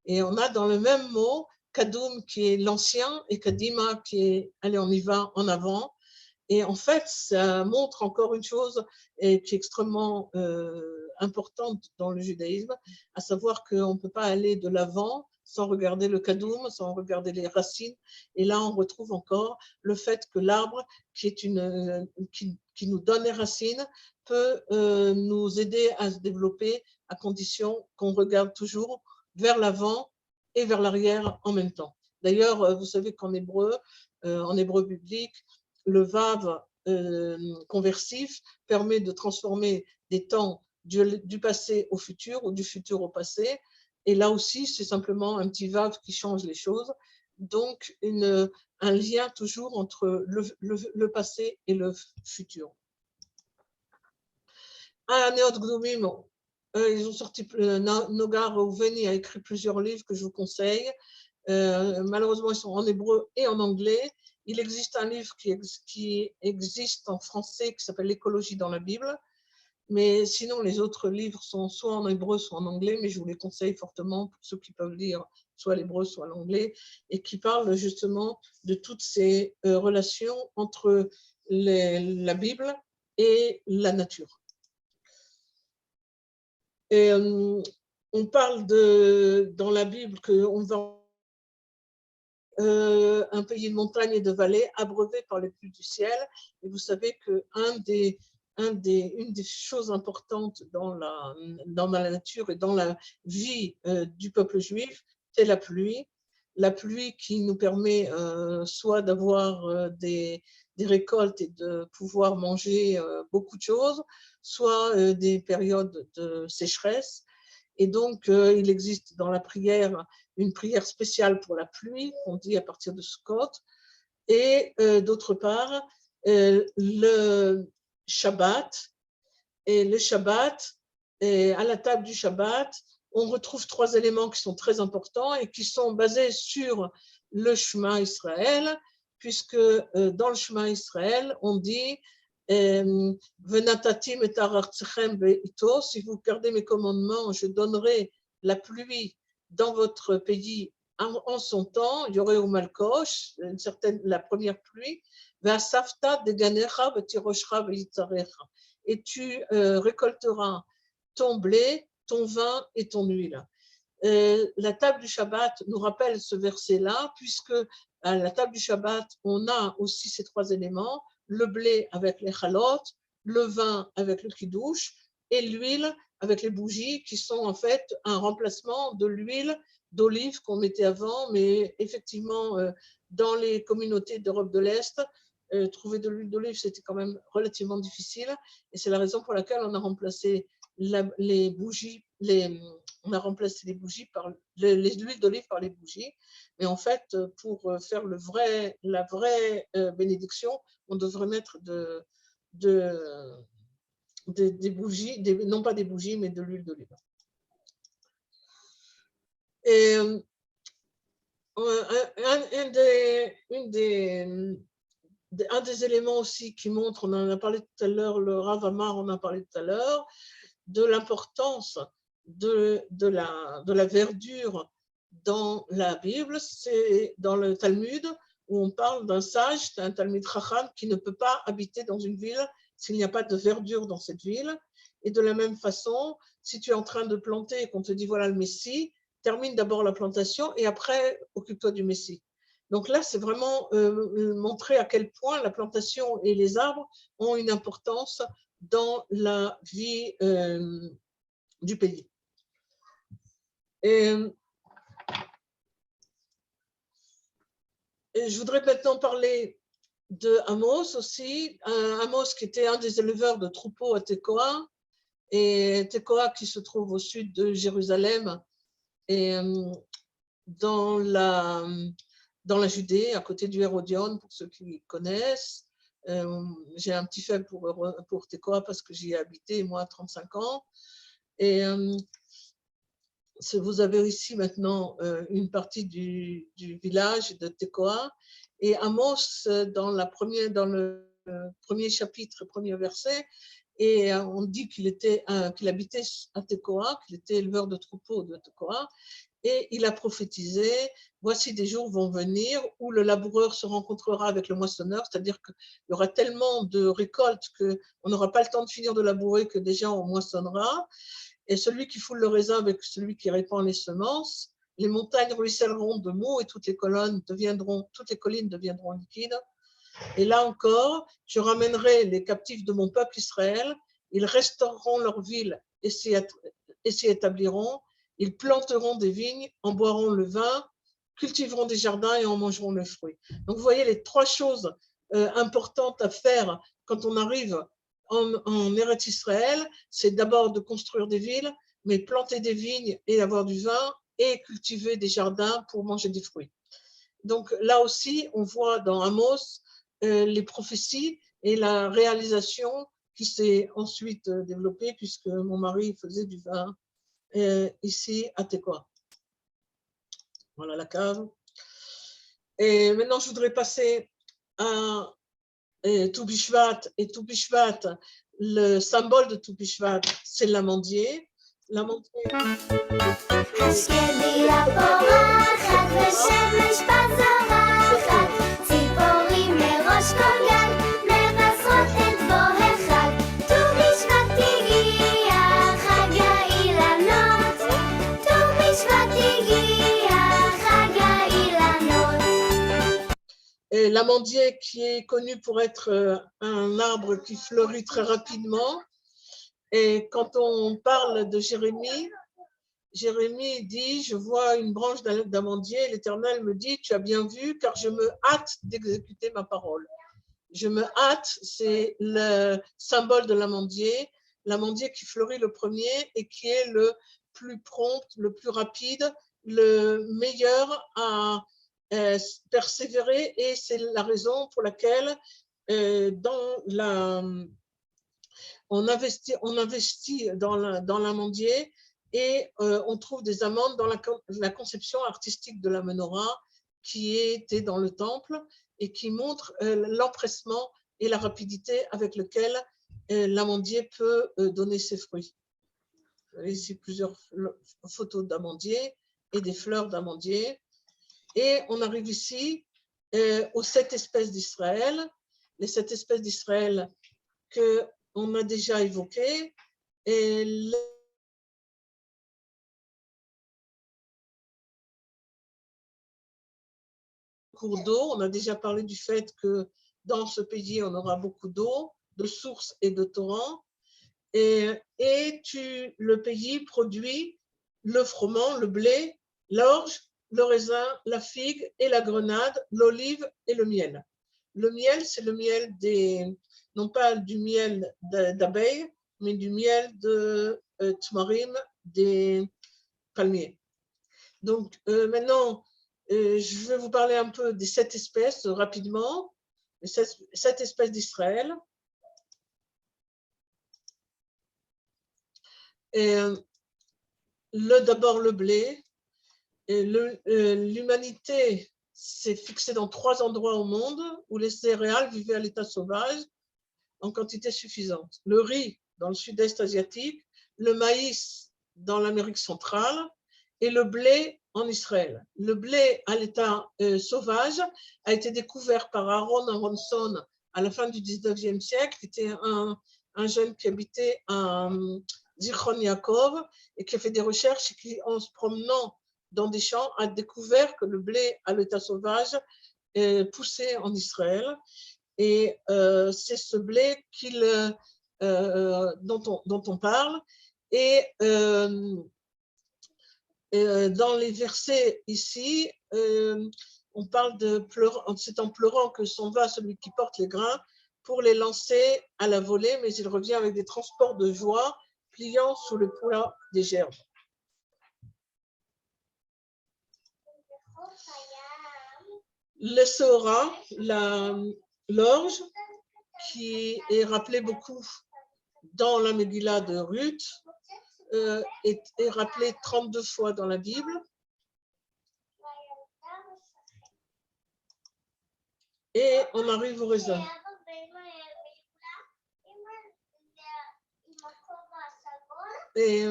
Et on a dans le même mot Kadoum qui est l'ancien et Kadima qui est, allez, on y va, en avant. Et en fait, ça montre encore une chose qui est extrêmement importante dans le judaïsme, à savoir qu'on ne peut pas aller de l'avant sans regarder le kadoum, sans regarder les racines. Et là, on retrouve encore le fait que l'arbre, qui nous donne les racines, peut nous aider à se développer à condition qu'on regarde toujours vers l'avant et vers l'arrière en même temps. D'ailleurs, vous savez qu'en hébreu biblique, le vav conversif permet de transformer des temps du passé au futur ou du futur au passé. Et là aussi, c'est simplement un petit vav qui change les choses. Donc, un lien toujours entre le passé et le futur. À Neot Gdumim, ils ont sorti, Nogar Ouveni a écrit plusieurs livres que je vous conseille. Malheureusement, ils sont en hébreu et en anglais. Il existe un livre qui existe en français qui s'appelle L'écologie dans la Bible. Mais sinon, les autres livres sont soit en hébreu, soit en anglais, mais je vous les conseille fortement pour ceux qui peuvent lire soit l'hébreu, soit l'anglais, et qui parlent justement de toutes ces relations entre la Bible et la nature. Et on parle dans la Bible qu'on va un pays de montagne et de vallée abreuvé par les pluies du ciel. Et vous savez qu'une des choses importantes dans la nature et dans la vie du peuple juif, c'est la pluie. La pluie qui nous permet soit d'avoir des récoltes et de pouvoir manger beaucoup de choses, soit des périodes de sécheresse. Et donc, il existe dans la prière une prière spéciale pour la pluie, qu'on dit à partir de Sukkot. Et d'autre part, le Shabbat. Et le Shabbat, et à la table du Shabbat, on retrouve 3 éléments qui sont très importants et qui sont basés sur le Shema Israël, puisque dans le Shema Israël, on dit Venatatim et arartechem be'ito, si vous gardez mes commandements, je donnerai la pluie dans votre pays en son temps. Il y aurait au Malkosh, la première pluie, Ve'asafta deganecha ve'tiroshcha ve'yitzarecha, et tu récolteras ton blé, ton vin et ton huile. La table du Shabbat nous rappelle ce verset-là, puisque à la table du Shabbat, on a aussi ces 3 éléments, le blé avec les chalot, le vin avec le kiddush et l'huile avec les bougies, qui sont en fait un remplacement de l'huile d'olive qu'on mettait avant, mais effectivement, dans les communautés d'Europe de l'Est, trouver de l'huile d'olive, c'était quand même relativement difficile, et c'est la raison pour laquelle on a remplacé les bougies, on a remplacé les bougies par l'huile d'olive par les bougies. Mais en fait, pour faire la vraie bénédiction, on devrait mettre des bougies, non pas des bougies, mais de l'huile d'olive. Et un des éléments aussi qui montre, on en a parlé tout à l'heure, le Rav Amar en a parlé tout à l'heure, de l'importance de la verdure dans la Bible, c'est dans le Talmud, où on parle d'un sage, un Talmid Chacham, qui ne peut pas habiter dans une ville s'il n'y a pas de verdure dans cette ville. Et de la même façon, si tu es en train de planter et qu'on te dit voilà le Messie, termine d'abord la plantation et après occupe-toi du Messie. Donc là, c'est vraiment montrer à quel point la plantation et les arbres ont une importance dans la vie du pays. Et je voudrais maintenant parler de Amos aussi. Amos qui était un des éleveurs de troupeaux à Tekoa, et Tekoa qui se trouve au sud de Jérusalem et dans la Judée, à côté du Hérodion, pour ceux qui connaissent. J'ai un petit faible pour Tekoa parce que j'y ai habité, moi, 35 ans. Et vous avez ici maintenant une partie du village de Tekoa. Et Amos, dans le premier chapitre, premier verset, et on dit qu'il habitait à Tekoa, qu'il était éleveur de troupeaux de Tekoa. et il a prophétisé, voici des jours vont venir où le laboureur se rencontrera avec le moissonneur, c'est-à-dire qu'il y aura tellement de récoltes qu'on n'aura pas le temps de finir de labourer que déjà on moissonnera. Et celui qui foule le raisin avec celui qui répand les semences, les montagnes ruisselleront de mots et toutes les collines deviendront liquides. Et là encore, je ramènerai les captifs de mon peuple Israël, ils restaureront leur ville et s'y établiront, ils planteront des vignes, en boiront le vin, cultiveront des jardins et en mangeront le fruit. Donc vous voyez les trois choses importantes à faire quand on arrive en Eretz Israël, c'est d'abord de construire des villes, mais planter des vignes et avoir du vin et cultiver des jardins pour manger des fruits. Donc là aussi, on voit dans Amos les prophéties et la réalisation qui s'est ensuite développée puisque mon mari faisait du vin ici à Tekoa. Voilà la cave. Et maintenant, je voudrais passer à Tou Bishvat. Et Tou Bishvat, le symbole de Tou Bishvat, c'est l'amandier. L'amandier. השקדיה פורחת ושמש בזורחת, ציפורים מראש כל גן מבשרות את בוא החג. ט"ו בשבט הגיע חג האילנות, ט"ו בשבט הגיע חג האילנות. L'amandier qui est connu pour être un arbre qui fleurit très rapidement. Et quand on parle de Jérémie, Jérémie dit, je vois une branche d'amandier, l'Éternel me dit, tu as bien vu, car je me hâte d'exécuter ma parole. Je me hâte, c'est le symbole de l'amandier qui fleurit le premier et qui est le plus prompt, le plus rapide, le meilleur à persévérer, et c'est la raison pour laquelle on investit dans l'amandier et on trouve des amandes dans la conception artistique de la menorah qui était dans le temple et qui montre l'empressement et la rapidité avec lequel l'amandier peut donner ses fruits. Vous avez ici plusieurs photos d'amandier et des fleurs d'amandier. Et on arrive ici aux 7 espèces d'Israël, les 7 espèces d'Israël qu'on a déjà évoquées. Et cours d'eau, on a déjà parlé du fait que dans ce pays, on aura beaucoup d'eau, de sources et de torrents. Et le pays produit le froment, le blé, l'orge, le raisin, la figue et la grenade, l'olive et le miel. Le miel, c'est le miel non pas du miel d'abeilles, mais du miel de tmarim, des palmiers. Donc maintenant, je vais vous parler un peu des 7 espèces rapidement, les 7 espèces d'Israël. Et d'abord le blé. L'humanité s'est fixée dans 3 endroits au monde où les céréales vivaient à l'état sauvage en quantité suffisante. Le riz dans le sud-est asiatique, le maïs dans l'Amérique centrale et le blé en Israël. Le blé à l'état sauvage a été découvert par Aaron Aronson à la fin du 19e siècle, qui était un jeune qui habitait à Zichron Yaakov et qui a fait des recherches et qui, en se promenant dans des champs, a découvert que le blé à l'état sauvage poussait en Israël. Et c'est ce blé dont on parle. Et dans les versets ici, on parle c'est en pleurant que s'en va celui qui porte les grains pour les lancer à la volée, mais il revient avec des transports de joie, pliant sous le poids des gerbes. Le Sora, l'orge, qui est rappelé beaucoup dans la Megillah de Ruth, est rappelé 32 fois dans la Bible. Et on arrive au raisin. Et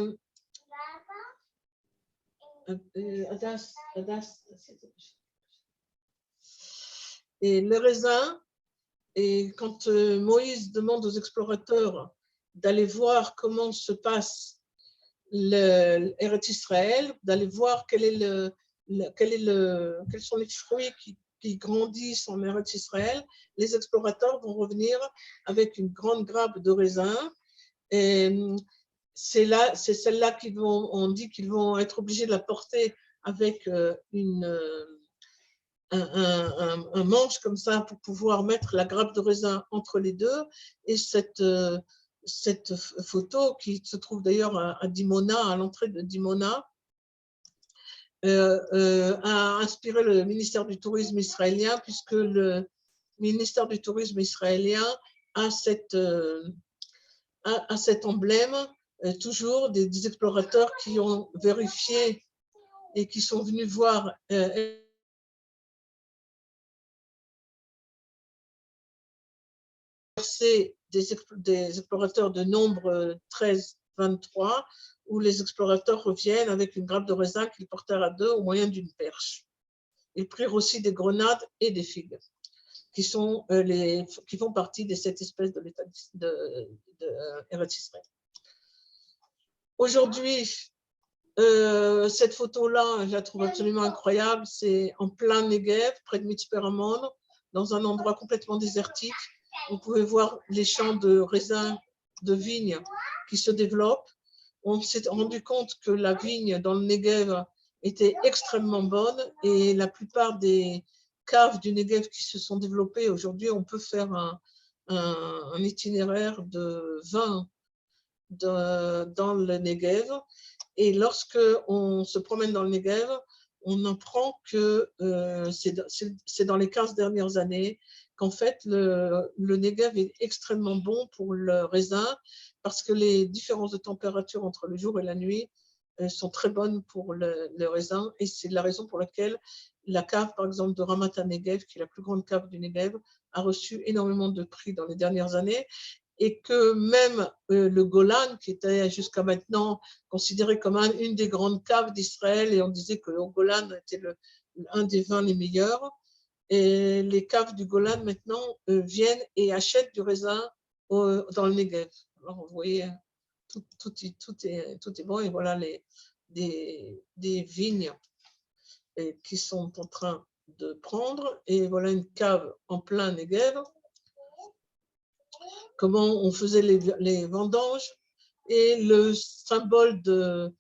Et le raisin, et quand Moïse demande aux explorateurs d'aller voir comment se passe l'Eretz Israël, d'aller voir quels sont les fruits qui grandissent en Eretz Israël, les explorateurs vont revenir avec une grande grappe de raisin. Et c'est celle-là on dit qu'ils vont être obligés de la porter avec un manche comme ça pour pouvoir mettre la grappe de raisin entre les deux. Et cette photo qui se trouve d'ailleurs à Dimona, à l'entrée de Dimona, a inspiré le ministère du Tourisme israélien, puisque le ministère du Tourisme israélien a cet emblème toujours des explorateurs qui ont vérifié et qui sont venus voir des explorateurs de nombre 13-23, où les explorateurs reviennent avec une grappe de raisin qu'ils portèrent à deux au moyen d'une perche. Ils prirent aussi des grenades et des figues, qui font partie de cette espèce de l'État de Eretz Israël. Aujourd'hui, cette photo-là, je la trouve absolument incroyable. C'est en plein Negev, près de Mitzpe Ramon, dans un endroit complètement désertique. Vous pouvez voir les champs de raisins, de vignes qui se développent. On s'est rendu compte que la vigne dans le Negev était extrêmement bonne et la plupart des caves du Negev qui se sont développées, aujourd'hui, on peut faire un itinéraire de vin dans le Negev. Et lorsque on se promène dans le Negev, on apprend que c'est dans les 15 dernières années qu'en fait, le Negev est extrêmement bon pour le raisin parce que les différences de température entre le jour et la nuit sont très bonnes pour le raisin. Et c'est la raison pour laquelle la cave, par exemple, de Ramat HaNegev, qui est la plus grande cave du Negev, a reçu énormément de prix dans les dernières années. Et que même le Golan, qui était jusqu'à maintenant considéré comme une des grandes caves d'Israël, et on disait que le Golan était un des vins les meilleurs, et les caves du Golan maintenant viennent et achètent du raisin dans le Negev. Alors vous voyez, tout est bon, et voilà des vignes qui sont en train de prendre, et voilà une cave en plein Negev. Comment on faisait les vendanges, et le symbole de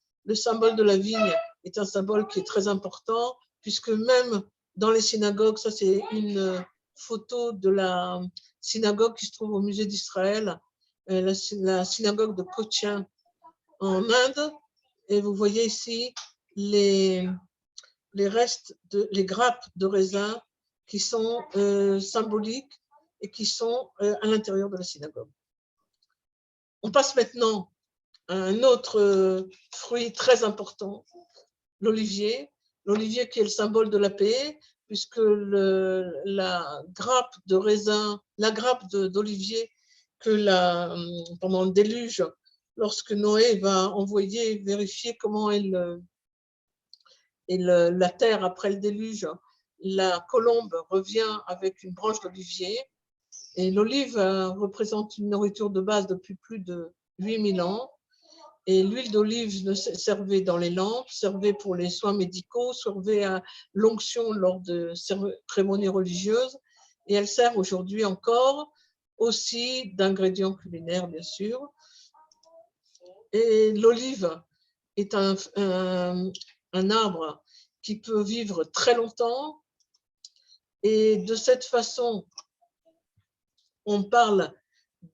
la vigne est un symbole qui est très important, puisque même dans les synagogues, ça c'est une photo de la synagogue qui se trouve au musée d'Israël, la synagogue de Cochin en Inde, et vous voyez ici les grappes de raisin qui sont symboliques et qui sont à l'intérieur de la synagogue. On passe maintenant à un autre fruit très important, l'olivier. L'olivier qui est le symbole de la paix, puisque la grappe de raisin, la grappe d'olivier que pendant le déluge, lorsque Noé va envoyer vérifier comment est la terre après le déluge, la colombe revient avec une branche d'olivier. Et l'olive représente une nourriture de base depuis plus de 8000 ans. Et l'huile d'olive servait dans les lampes, servait pour les soins médicaux, servait à l'onction lors de cérémonies religieuses. Et elle sert aujourd'hui encore aussi d'ingrédient culinaire, bien sûr. Et l'olive est un arbre qui peut vivre très longtemps. Et de cette façon, on parle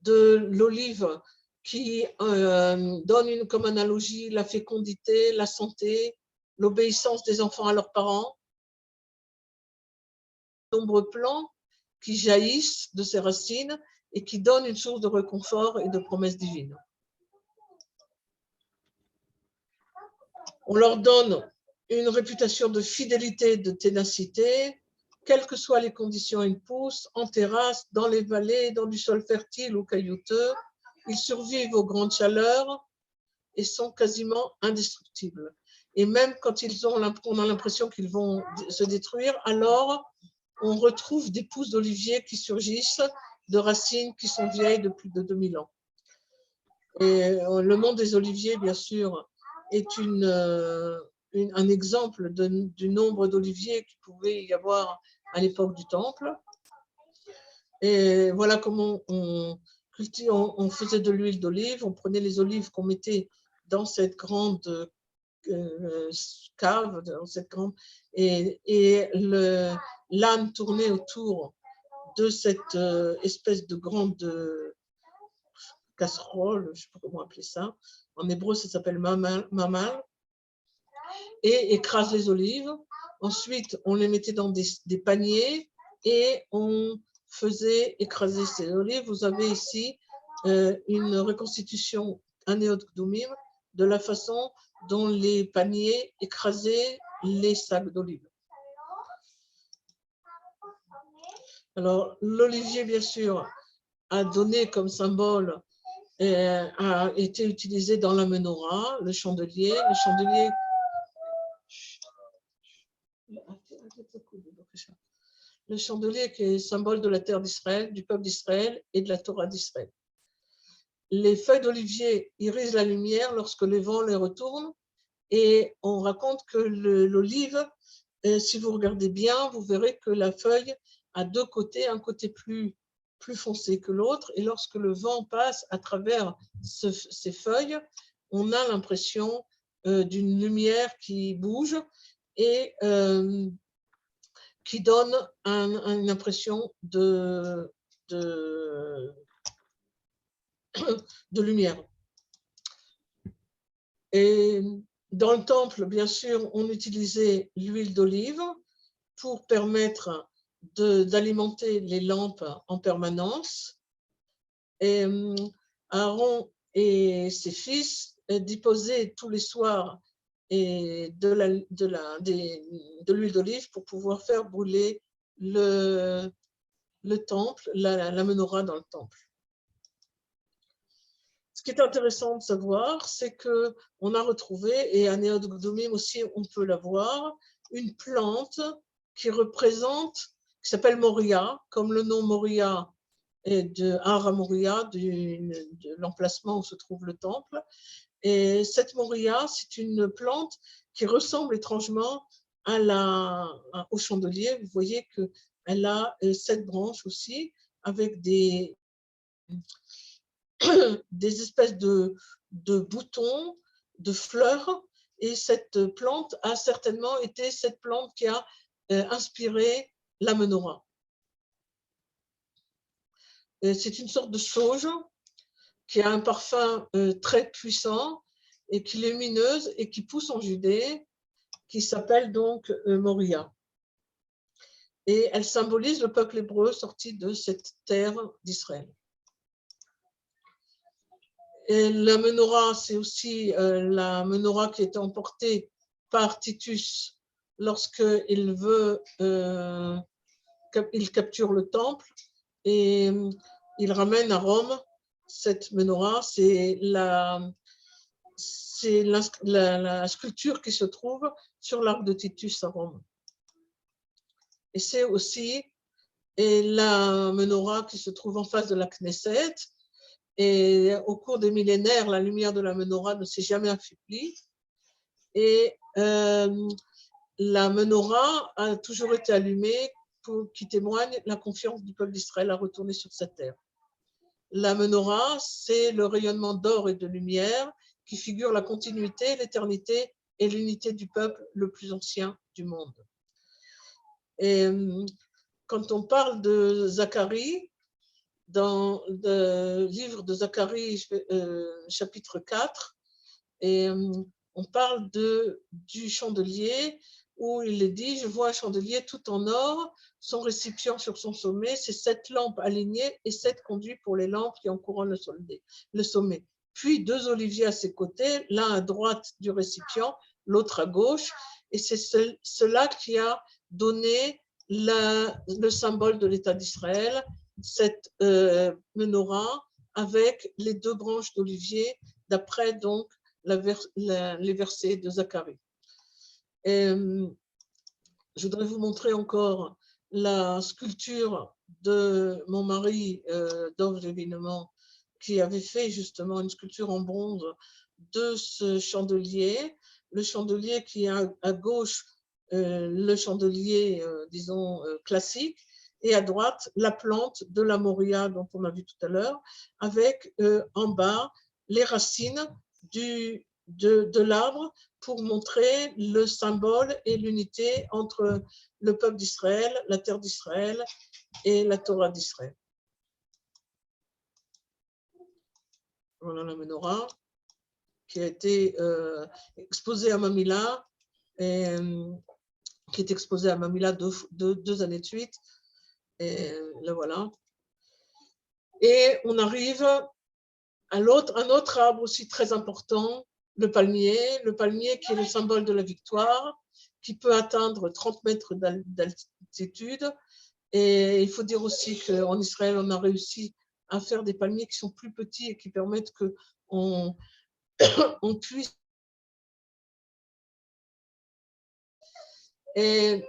de l'olive qui donne comme analogie la fécondité, la santé, l'obéissance des enfants à leurs parents. De nombreux plants qui jaillissent de ces racines et qui donnent une source de réconfort et de promesses divines. On leur donne une réputation de fidélité et de ténacité. Quelles que soient les conditions, ils poussent en terrasse, dans les vallées, dans du sol fertile ou caillouteux. Ils survivent aux grandes chaleurs et sont quasiment indestructibles. Et même quand on a l'impression qu'ils vont se détruire, alors on retrouve des pousses d'olivier qui surgissent de racines qui sont vieilles de plus de 2000 ans. Et le monde des oliviers, bien sûr, est un exemple du nombre d'oliviers qu'il pouvait y avoir à l'époque du Temple. Et voilà comment on faisait de l'huile d'olive, on prenait les olives qu'on mettait dans cette grande cave, et l'âne tournait autour de cette espèce de grande casserole, je ne sais pas comment appeler ça. En hébreu, ça s'appelle mamal, et écrase les olives. Ensuite, on les mettait dans des paniers et on faisait écraser ces olives. Vous avez ici une reconstitution Anéot Kdumim de la façon dont les paniers écrasaient les sacs d'olives. Alors, l'olivier, bien sûr, a donné comme symbole, a été utilisé dans la menorah, le chandelier. Le chandelier qui est symbole de la terre d'Israël, du peuple d'Israël et de la Torah d'Israël. Les feuilles d'olivier irisent la lumière lorsque les vents les retournent, et on raconte que l'olive, si vous regardez bien, vous verrez que la feuille a deux côtés, un côté plus foncé que l'autre, et lorsque le vent passe à travers ces feuilles, on a l'impression d'une lumière qui bouge et qui donne une impression de lumière. Et dans le temple, bien sûr, on utilisait l'huile d'olive pour permettre d'alimenter les lampes en permanence. Et Aaron et ses fils déposaient tous les soirs de l'huile d'olive pour pouvoir faire brûler le temple, la menorah dans le temple. Ce qui est intéressant de savoir, c'est qu'on a retrouvé, et à Anéot Kdumim aussi on peut la voir, une plante qui s'appelle Moria, comme le nom Moria est de Har Moria, de l'emplacement où se trouve le temple. Et cette Moria, c'est une plante qui ressemble étrangement au chandelier. Vous voyez qu'elle a 7 branches aussi, avec des espèces de boutons, de fleurs. Et cette plante a certainement été cette plante qui a inspiré la menorah. C'est une sorte de sauge qui a un parfum très puissant et qui est lumineuse et qui pousse en Judée, qui s'appelle donc Moria. Et elle symbolise le peuple hébreu sorti de cette terre d'Israël. Et la menorah, c'est aussi la menorah qui est emportée par Titus lorsqu'il il capture le temple et il ramène à Rome cette menorah. C'est la sculpture qui se trouve sur l'arc de Titus à Rome. Et c'est aussi la menorah qui se trouve en face de la Knesset. Et au cours des millénaires, la lumière de la menorah ne s'est jamais affaiblie. Et la menorah a toujours été allumée qui témoigne la confiance du peuple d'Israël à retourner sur cette terre. La menorah, c'est le rayonnement d'or et de lumière qui figure la continuité, l'éternité et l'unité du peuple le plus ancien du monde. Et quand on parle de Zacharie, dans le livre de Zacharie, chapitre 4, et on parle du chandelier où il est dit « Je vois un chandelier tout en or, son récipient sur son sommet, c'est 7 lampes alignées et 7 conduits pour les lampes qui en couronnent le sommet. Puis 2 oliviers à ses côtés, l'un à droite du récipient, l'autre à gauche. Et c'est cela qui a donné le symbole de l'État d'Israël, cette menorah avec les 2 branches d'olivier, d'après donc les versets de Zacharie. Et, je voudrais vous montrer encore la sculpture de mon mari, Dov Lévinement, qui avait fait justement une sculpture en bronze de ce chandelier. Le chandelier qui est à gauche, le chandelier, disons, classique, et à droite, la plante de la Moria dont on a vu tout à l'heure, avec en bas les racines de l'arbre pour montrer le symbole et l'unité entre le peuple d'Israël, la terre d'Israël et la Torah d'Israël. Voilà la menorah qui a été exposée à Mamilla, et, qui est exposée à Mamilla deux années de suite. Et là voilà. Et on arrive à un autre arbre aussi très important, le palmier qui est le symbole de la victoire, qui peut atteindre 30 mètres d'altitude. Et il faut dire aussi qu'en Israël, on a réussi à faire des palmiers qui sont plus petits et qui permettent qu'on on puisse. Et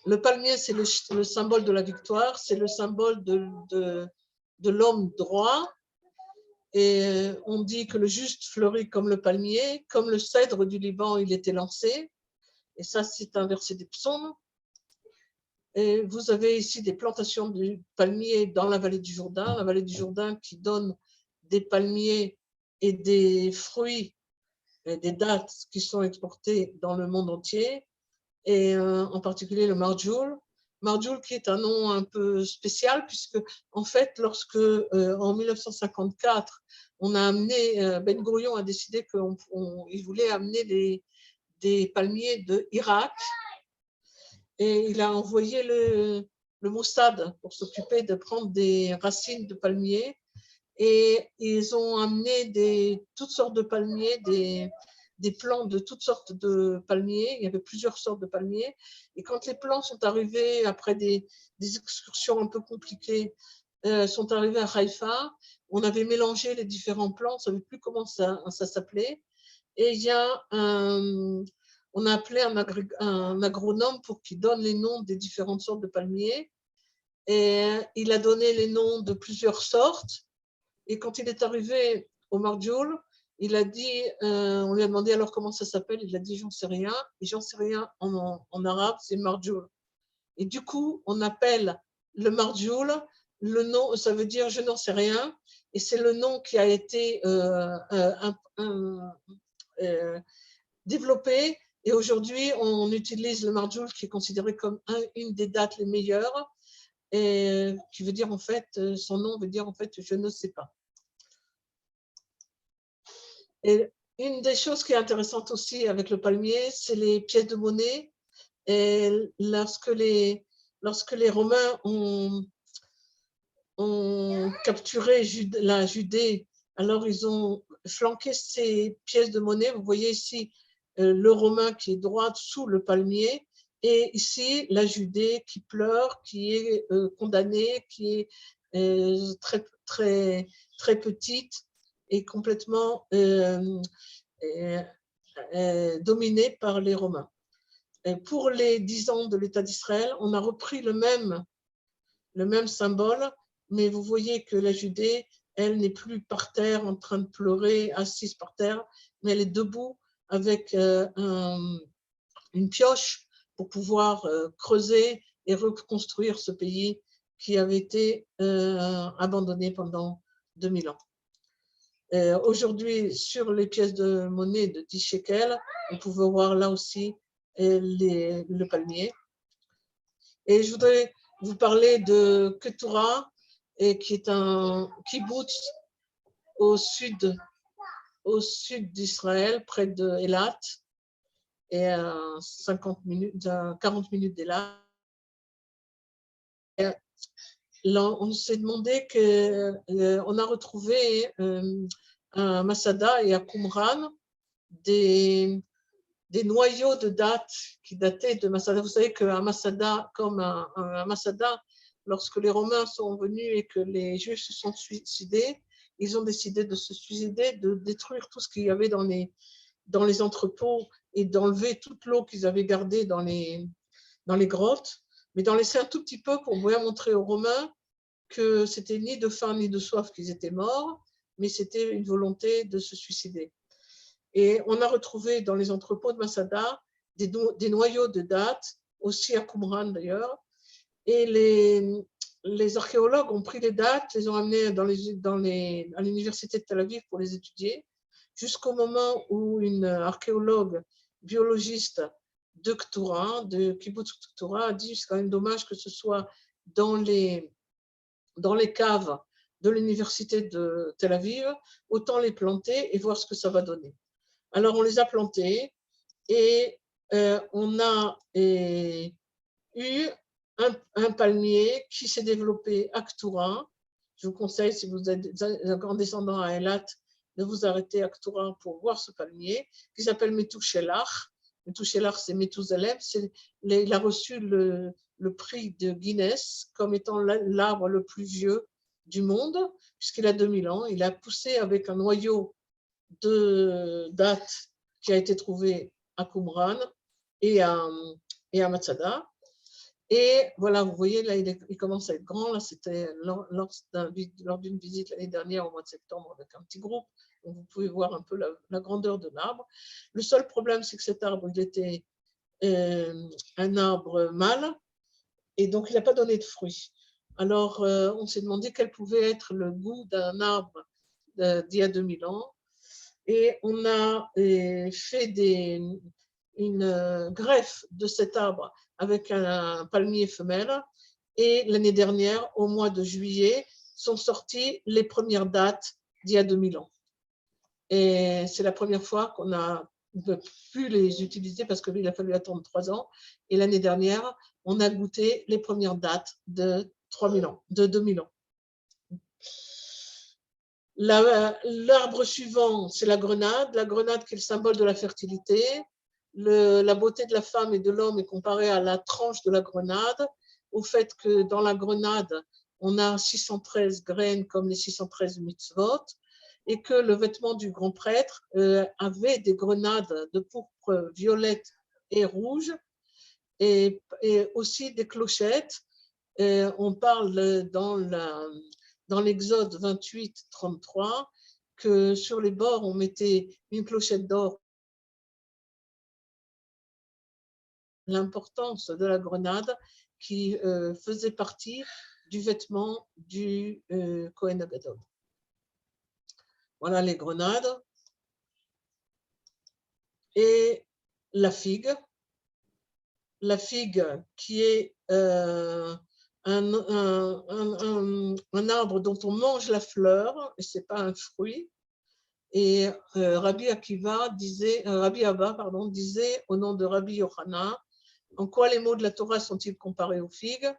le palmier, c'est le symbole de la victoire, c'est le symbole de l'homme droit. Et on dit que le juste fleurit comme le palmier, comme le cèdre du Liban, il était lancé. Et ça, c'est un verset des psaumes. Et vous avez ici des plantations de palmiers dans la vallée du Jourdain qui donne des palmiers et des fruits, et des dattes qui sont exportés dans le monde entier, et en particulier le marjoul. Marjoul qui est un nom un peu spécial, puisque en fait, lorsque en 1954, on a amené, Ben Gourion a décidé qu'il voulait amener des palmiers de Irak, et il a envoyé le Mossad pour s'occuper de prendre des racines de palmiers, et ils ont amené toutes sortes de palmiers, des plants de toutes sortes de palmiers. Il y avait plusieurs sortes de palmiers. Et quand les plants sont arrivés, après des excursions un peu compliquées, sont arrivés à Haïfa, on avait mélangé les différents plants, on ne savait plus comment ça s'appelait. Et il y a on a appelé un agronome pour qu'il donne les noms des différentes sortes de palmiers. Et il a donné les noms de plusieurs sortes. Et quand il est arrivé au marjoul, il a dit, on lui a demandé alors comment ça s'appelle, il a dit j'en sais rien, et j'en sais rien en arabe, c'est marjoul. Et du coup, on appelle le marjoul, le nom, ça veut dire je n'en sais rien, et c'est le nom qui a été développé, et aujourd'hui on utilise le marjoul qui est considéré comme une des dates les meilleures, et qui veut dire en fait, son nom veut dire en fait je ne sais pas. Et une des choses qui est intéressante aussi avec le palmier, c'est les pièces de monnaie. Et lorsque les Romains ont capturé la Judée, alors ils ont flanqué ces pièces de monnaie. Vous voyez ici le Romain qui est droit sous le palmier, et ici la Judée qui pleure, qui est condamnée, qui est très, très, très petite et complètement dominée par les Romains. Et pour les 10 ans de l'État d'Israël, on a repris le même symbole, mais vous voyez que la Judée, elle n'est plus par terre en train de pleurer, assise par terre, mais elle est debout avec une pioche pour pouvoir creuser et reconstruire ce pays qui avait été abandonné pendant 2000 ans. Aujourd'hui, sur les pièces de monnaie de 10 shekels, vous pouvez voir là aussi le palmier. Et je voudrais vous parler de Ketura, qui est un kibbutz au sud d'Israël, près de Eilat, et à 40 minutes d'Eilat. Là, on s'est demandé on a retrouvé à Masada et à Qumran des noyaux de dates qui dataient de Masada. Vous savez qu'à Masada, comme à Masada, lorsque les Romains sont venus et que les Juifs se sont suicidés, ils ont décidé de se suicider, de détruire tout ce qu'il y avait dans les entrepôts et d'enlever toute l'eau qu'ils avaient gardée dans les grottes, mais d'en laisser un tout petit peu pour bien montrer aux Romains que c'était ni de faim ni de soif qu'ils étaient morts, mais c'était une volonté de se suicider. Et on a retrouvé dans les entrepôts de Masada des noyaux de dattes, aussi à Qumran d'ailleurs, et les archéologues ont pris les dattes, les ont amenées à l'université de Tel Aviv pour les étudier, jusqu'au moment où une archéologue biologiste de Ktura, de Kibbutz Ktura, a dit c'est quand même dommage que ce soit dans les caves de l'université de Tel Aviv, autant les planter et voir ce que ça va donner. Alors on les a plantés et on a eu un palmier qui s'est développé à Ktura. Je vous conseille, si vous êtes un grand descendant à Eilat, de vous arrêter à Ktura pour voir ce palmier, qui s'appelle Metouchelach. Metouchelach, c'est Methusalem. Il a reçu le prix de Guinness comme étant l'arbre le plus vieux du monde, puisqu'il a 2000 ans. Il a poussé avec un noyau de dattes qui a été trouvé à Qumran et à Matsada. Et voilà, vous voyez, là, il commence à être grand. Là, c'était lors d'une visite l'année dernière, au mois de septembre, avec un petit groupe. Donc, vous pouvez voir un peu la grandeur de l'arbre. Le seul problème, c'est que cet arbre, il était un arbre mâle, et donc il n'a pas donné de fruits. Alors, on s'est demandé quel pouvait être le goût d'un arbre d'il y a 2000 ans. Et on a fait une greffe de cet arbre avec un palmier femelle. Et l'année dernière, au mois de juillet, sont sorties les premières dates d'il y a 2000 ans. Et c'est la première fois qu'on a pu les utiliser parce qu'il a fallu attendre 3 ans. Et l'année dernière, on a goûté les premières dates de 2000 ans. L'arbre suivant, c'est la grenade qui est le symbole de la fertilité. La beauté de la femme et de l'homme est comparée à la tranche de la grenade, au fait que dans la grenade, on a 613 graines comme les 613 mitzvot, et que le vêtement du grand prêtre avait des grenades de pourpre, violette et rouge, et aussi des clochettes. On parle dans l'Exode 28, 33, que sur les bords, on mettait une clochette d'or. L'importance de la grenade qui faisait partie du vêtement du Kohen Gadol. Voilà les grenades. Et la figue qui est un arbre dont on mange la fleur, et ce n'est pas un fruit. Et Rabbi Abba disait au nom de Rabbi Yochanan, en quoi les mots de la Torah sont-ils comparés aux figues?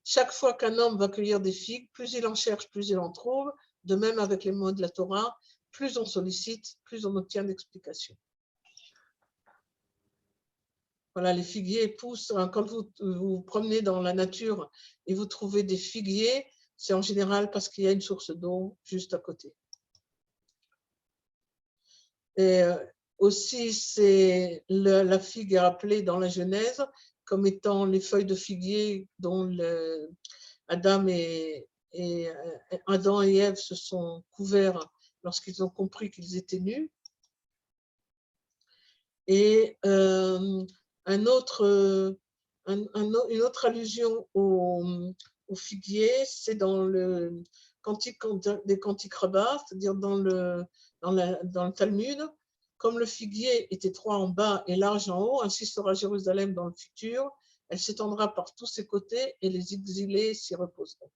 Chaque fois qu'un homme va cueillir des figues, plus il en cherche, plus il en trouve. De même avec les mots de la Torah, plus on sollicite, plus on obtient d'explications. Voilà, les figuiers poussent. Quand vous vous promenez dans la nature et vous trouvez des figuiers, c'est en général parce qu'il y a une source d'eau juste à côté. Et aussi, la figue est appelée dans la Genèse comme étant les feuilles de figuier dont Adam et Ève se sont couverts lorsqu'ils ont compris qu'ils étaient nus. Et une autre allusion au figuier, c'est dans le Cantique des Cantiques Rabbah, c'est-à-dire dans le Talmud. Comme le figuier est étroit en bas et large en haut, ainsi sera Jérusalem dans le futur. Elle s'étendra par tous ses côtés et les exilés s'y reposeront.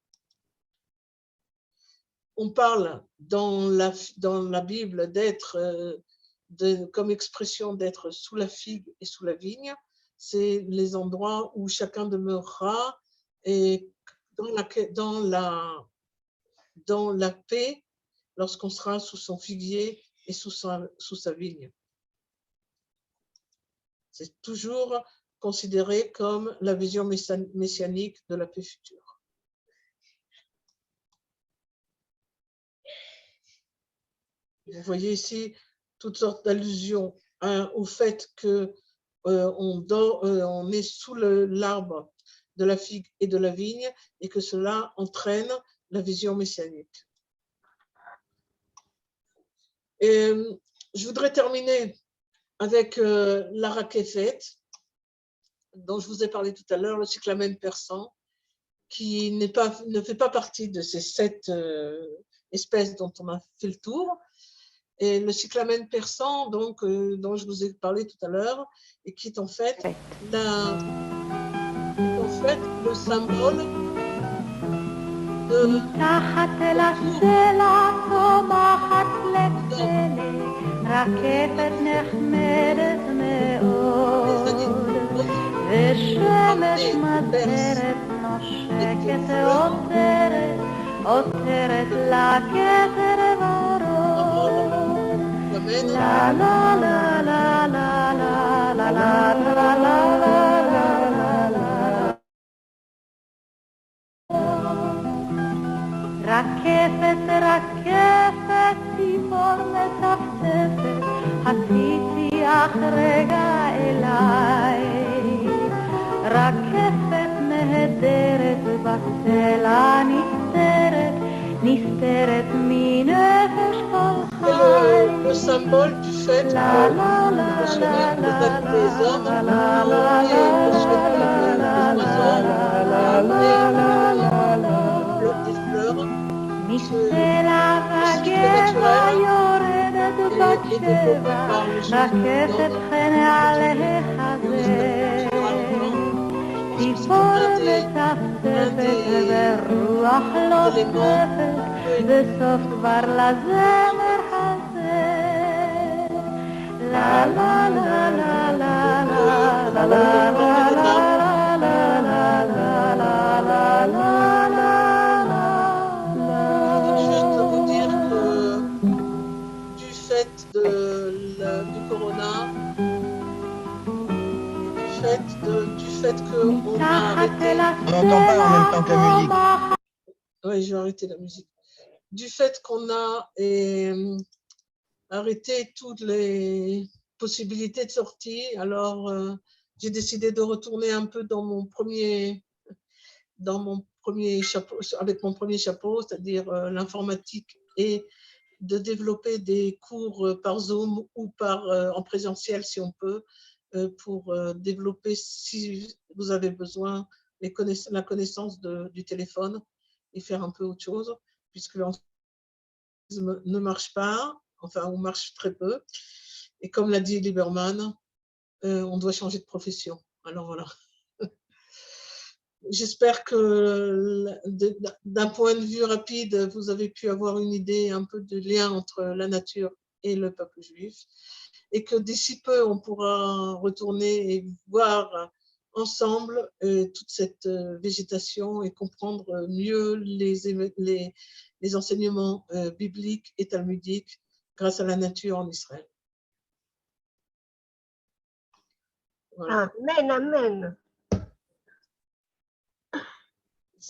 On parle dans la Bible d'être, comme expression d'être sous la figue et sous la vigne. C'est les endroits où chacun demeurera et dans la paix lorsqu'on sera sous son figuier et sous sa vigne. C'est toujours considéré comme la vision messianique de la paix future. Vous voyez ici toutes sortes d'allusions au fait que on est sous l'arbre de la figue et de la vigne et que cela entraîne la vision messianique. Et je voudrais terminer avec la Rakefet, dont je vous ai parlé tout à l'heure, le cyclamen persan, qui ne fait pas partie de ces 7 espèces dont on a fait le tour. Et le cyclamen persan, donc, dont je vous ai parlé tout à l'heure, et qui est en fait le symbole de מתחת לסלע צומחת לפלא, רכבת נחמדת מאוד, ושמש מזהרת נושקת עותרת לכתר ורוד. לה לה לה לה לה לה לה לה לה לה רקפת, רקפת, ציפור מטפטפת, הציצי אך רגע אליי. רקפת נהדרת בסלע נסתרת, נסתרת מנפש כל חי. Le symbole du fait que le Seigneur nous a des hommes et le מסלע וגבע יורדת בצבע, רקפת חן עלי החזה. ציפור מצפצפת ורוח לוטפת, בסוף כבר לזמר הזה. לה לה לה לה לה לה לה לה לה לה לה לה לה לה. Du corona, du fait qu'on a arrêté. On n'entend pas en même temps que la musique. Oui, je vais arrêter la musique. Du fait qu'on a arrêté toutes les possibilités de sortie, alors j'ai décidé de retourner un peu dans mon premier chapeau, avec mon premier chapeau, c'est-à-dire l'informatique, et de développer des cours par Zoom ou en présentiel si on peut, pour développer, si vous avez besoin, la connaissance du téléphone et faire un peu autre chose, puisque l'enseignement ne marche pas, enfin, ou marche très peu. Et comme l'a dit Lieberman, on doit changer de profession. Alors voilà. J'espère que d'un point de vue rapide, vous avez pu avoir une idée un peu de lien entre la nature et le peuple juif, et que d'ici peu, on pourra retourner et voir ensemble toute cette végétation et comprendre mieux les enseignements bibliques et talmudiques grâce à la nature en Israël. Voilà. Amen, amen.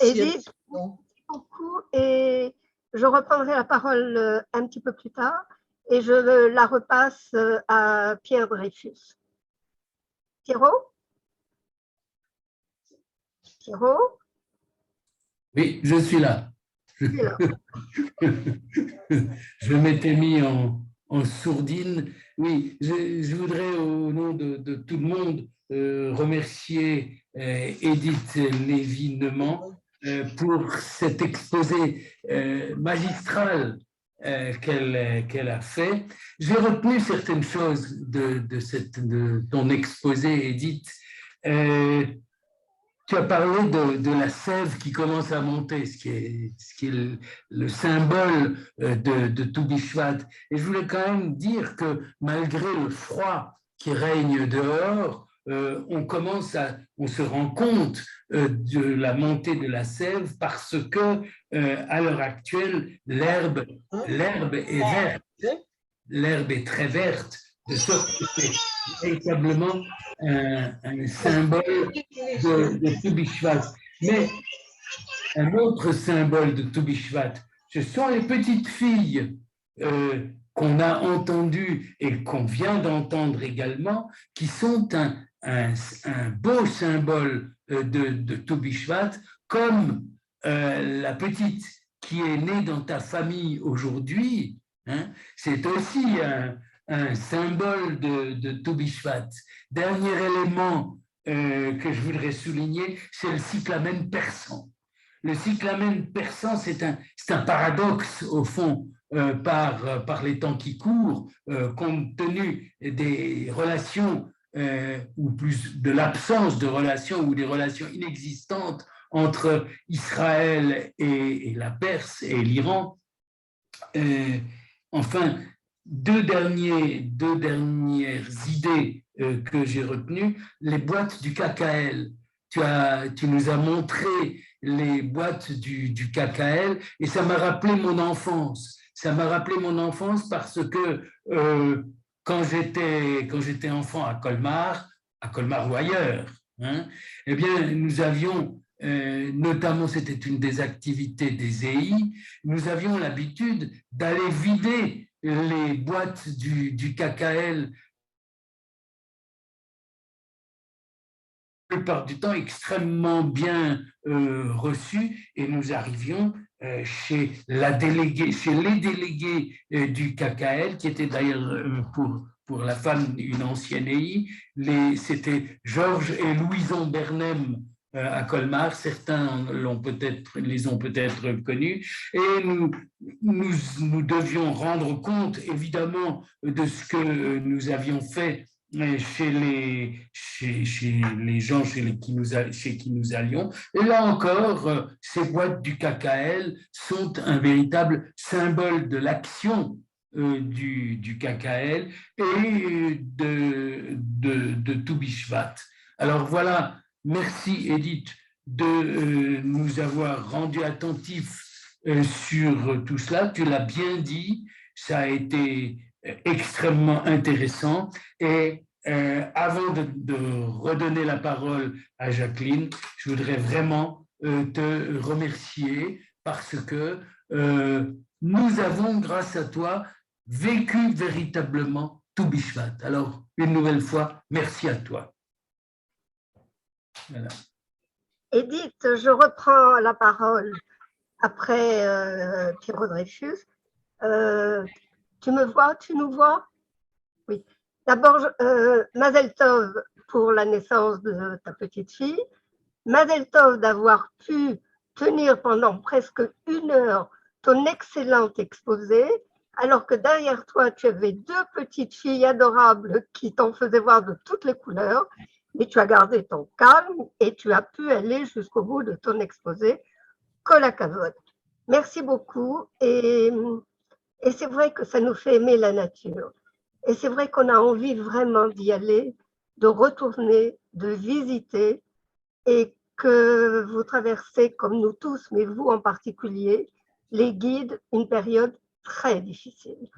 Edith, merci beaucoup. Et je reprendrai la parole un petit peu plus tard et je la repasse à Pierre Dreyfus. Pierrot? Pierrot? Oui, je suis là. Je m'étais mis en sourdine. Oui, je voudrais, au nom de tout le monde, remercier Edith Lévy-Neumann pour cet exposé magistral qu'elle a fait. J'ai retenu certaines choses de ton exposé, Edith. Tu as parlé de la sève qui commence à monter, ce qui est le symbole de Tou Bishvat. Et je voulais quand même dire que malgré le froid qui règne dehors, on se rend compte de la montée de la sève parce que à l'heure actuelle, l'herbe est verte. L'herbe est très verte, de sorte que c'est véritablement un symbole de Tou Bishvat. Mais un autre symbole de Tou Bishvat, ce sont les petites filles qu'on a entendus et qu'on vient d'entendre également, qui sont un beau symbole de Tou Bishvat, comme la petite qui est née dans ta famille aujourd'hui, hein, c'est aussi un symbole de Tou Bishvat. Dernier élément que je voudrais souligner, c'est le cyclamen persan. Le cyclamen persan, c'est un paradoxe, au fond, par les temps qui courent, compte tenu des relations, ou plus de l'absence de relations, ou des relations inexistantes entre Israël et la Perse et l'Iran. Enfin, deux dernières idées que j'ai retenues, les boîtes du KKL. Tu nous as montré les boîtes du KKL et ça m'a rappelé mon enfance. Ça m'a rappelé mon enfance parce que quand j'étais enfant à Colmar ou ailleurs, hein, eh bien, nous avions, notamment c'était une des activités des EI, nous avions l'habitude d'aller vider les boîtes du KKL, la plupart du temps extrêmement bien reçus, et nous arrivions chez les délégués du KKL, qui était d'ailleurs pour la femme une ancienne EI, c'était Georges et Louison Bernem à Colmar, certains les ont peut-être connus, et nous devions rendre compte évidemment de ce que nous avions fait chez les gens chez qui nous allions. Et là encore, ces boîtes du KKL sont un véritable symbole de l'action du KKL et de Tou Bishvat. Alors voilà, merci Edith de nous avoir rendu attentifs sur tout cela. Tu l'as bien dit, ça a été extrêmement intéressant. Et avant de redonner la parole à Jacqueline, je voudrais vraiment te remercier parce que nous avons, grâce à toi, vécu véritablement Tou Bishvat. Alors, une nouvelle fois, merci à toi. Voilà. Edith, je reprends la parole après Pierrot Dreyfus. Tu me vois, tu nous vois? Oui. D'abord, Mazel Tov pour la naissance de ta petite fille. Mazel Tov d'avoir pu tenir pendant presque 1 heure ton excellent exposé, alors que derrière toi, tu avais 2 petites filles adorables qui t'en faisaient voir de toutes les couleurs, mais tu as gardé ton calme et tu as pu aller jusqu'au bout de ton exposé. Kol hakavod. Merci beaucoup. Et c'est vrai que ça nous fait aimer la nature. Et c'est vrai qu'on a envie vraiment d'y aller, de retourner, de visiter, et que vous traversez, comme nous tous, mais vous en particulier, les guides, une période très difficile.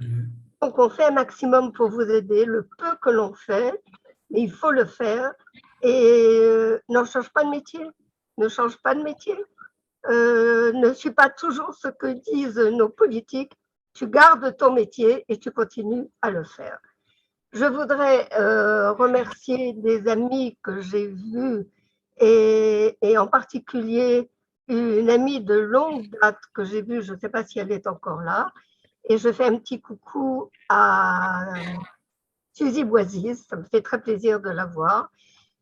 Donc on fait un maximum pour vous aider, le peu que l'on fait, mais il faut le faire. Et n'en change pas de métier, ne change pas de métier. Ne suis pas toujours ce que disent nos politiques. Tu gardes ton métier et tu continues à le faire. Je voudrais remercier des amis que j'ai vus et en particulier une amie de longue date que j'ai vue, je ne sais pas si elle est encore là, et je fais un petit coucou à Suzy Boisis, ça me fait très plaisir de la voir,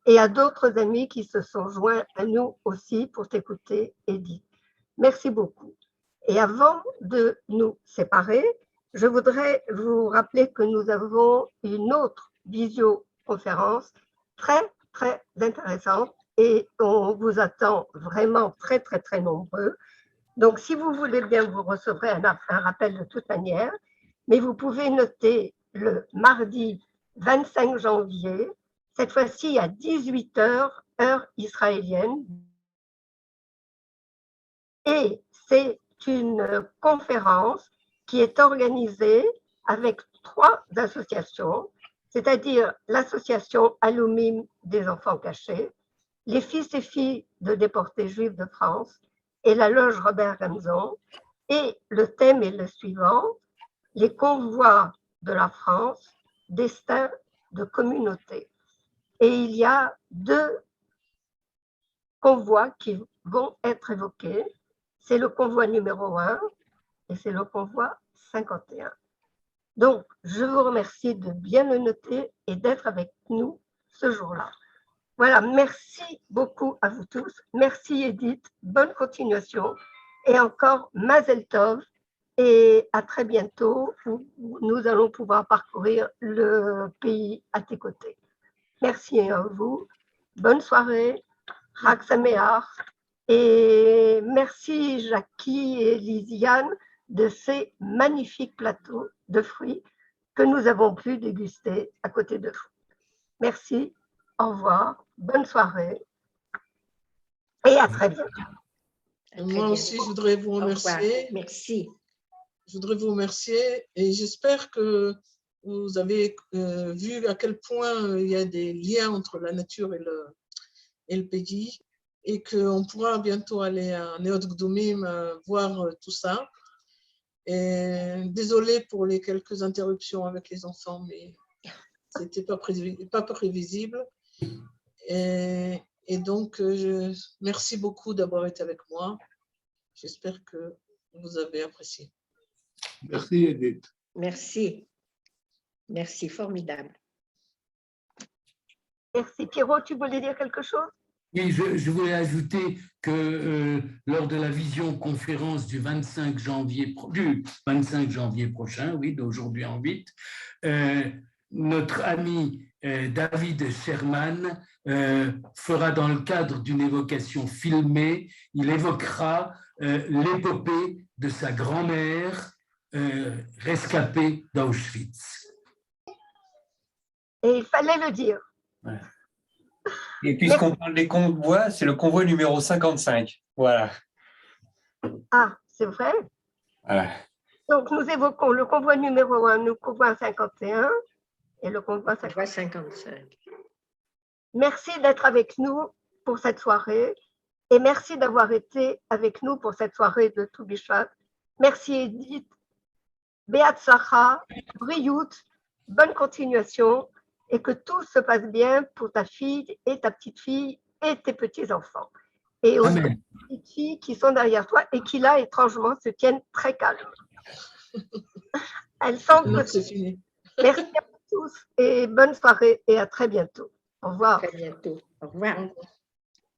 et à d'autres amis qui se sont joints à nous aussi pour t'écouter, Edith. Merci beaucoup. Et avant de nous séparer, je voudrais vous rappeler que nous avons une autre visioconférence très, très intéressante et on vous attend vraiment très, très, très nombreux. Donc, si vous voulez bien, vous recevrez un rappel de toute manière, mais vous pouvez noter le mardi 25 janvier, cette fois-ci à 18h, heure israélienne. Et c'est une conférence qui est organisée avec 3 associations, c'est-à-dire l'association Alumim des enfants cachés, les fils et filles de déportés juifs de France et la loge Robert Gamzon. Et le thème est le suivant: les convois de la France, destin de communauté. Et il y a 2 convois qui vont être évoqués. C'est le convoi numéro 1 et c'est le convoi 51. Donc, je vous remercie de bien le noter et d'être avec nous ce jour-là. Voilà, merci beaucoup à vous tous. Merci Edith, bonne continuation. Et encore Mazel Tov. Et à très bientôt, où nous allons pouvoir parcourir le pays à tes côtés. Merci à vous. Bonne soirée. Chag Sameach. Et merci Jackie et Lisiane de ces magnifiques plateaux de fruits que nous avons pu déguster à côté de vous. Merci, au revoir, bonne soirée et à très bientôt. À très Moi aussi, je bientôt. voudrais vous Au revoir. remercier. Merci. Je voudrais vous remercier et j'espère que vous avez vu à quel point il y a des liens entre la nature et le pays et qu'on pourra bientôt aller à Neot Gdumim voir tout ça. Et désolée pour les quelques interruptions avec les enfants, mais ce n'était pas prévisible. Et donc, merci beaucoup d'avoir été avec moi. J'espère que vous avez apprécié. Merci Edith. Merci. Merci, formidable. Merci. Pierrot, tu voulais dire quelque chose? Oui, je voulais ajouter que lors de la visioconférence du 25 janvier prochain, oui, d'aujourd'hui en 8, notre ami David Sherman fera dans le cadre d'une évocation filmée, il évoquera l'épopée de sa grand-mère rescapée d'Auschwitz. Et il fallait le dire. Ouais. Et puisqu'on parle des convois, c'est le convoi numéro 55. Voilà. Ah, c'est vrai. Voilà. Donc, nous évoquons le convoi numéro 1, le convoi 51 et le convoi On voit 55. 55. Merci d'être avec nous pour cette soirée et merci d'avoir été avec nous pour cette soirée de Tou Bishvat. Merci Edith, Beatzlacha, Briout, bonne continuation et que tout se passe bien pour ta fille et ta petite fille et tes petits-enfants. Et aussi Amen. les petites filles qui sont derrière toi et qui là, étrangement, se tiennent très calmes. Elles sentent Non, que c'est fini. merci à tous et bonne soirée et à très bientôt. Au revoir. À très bientôt. Au revoir. Au revoir.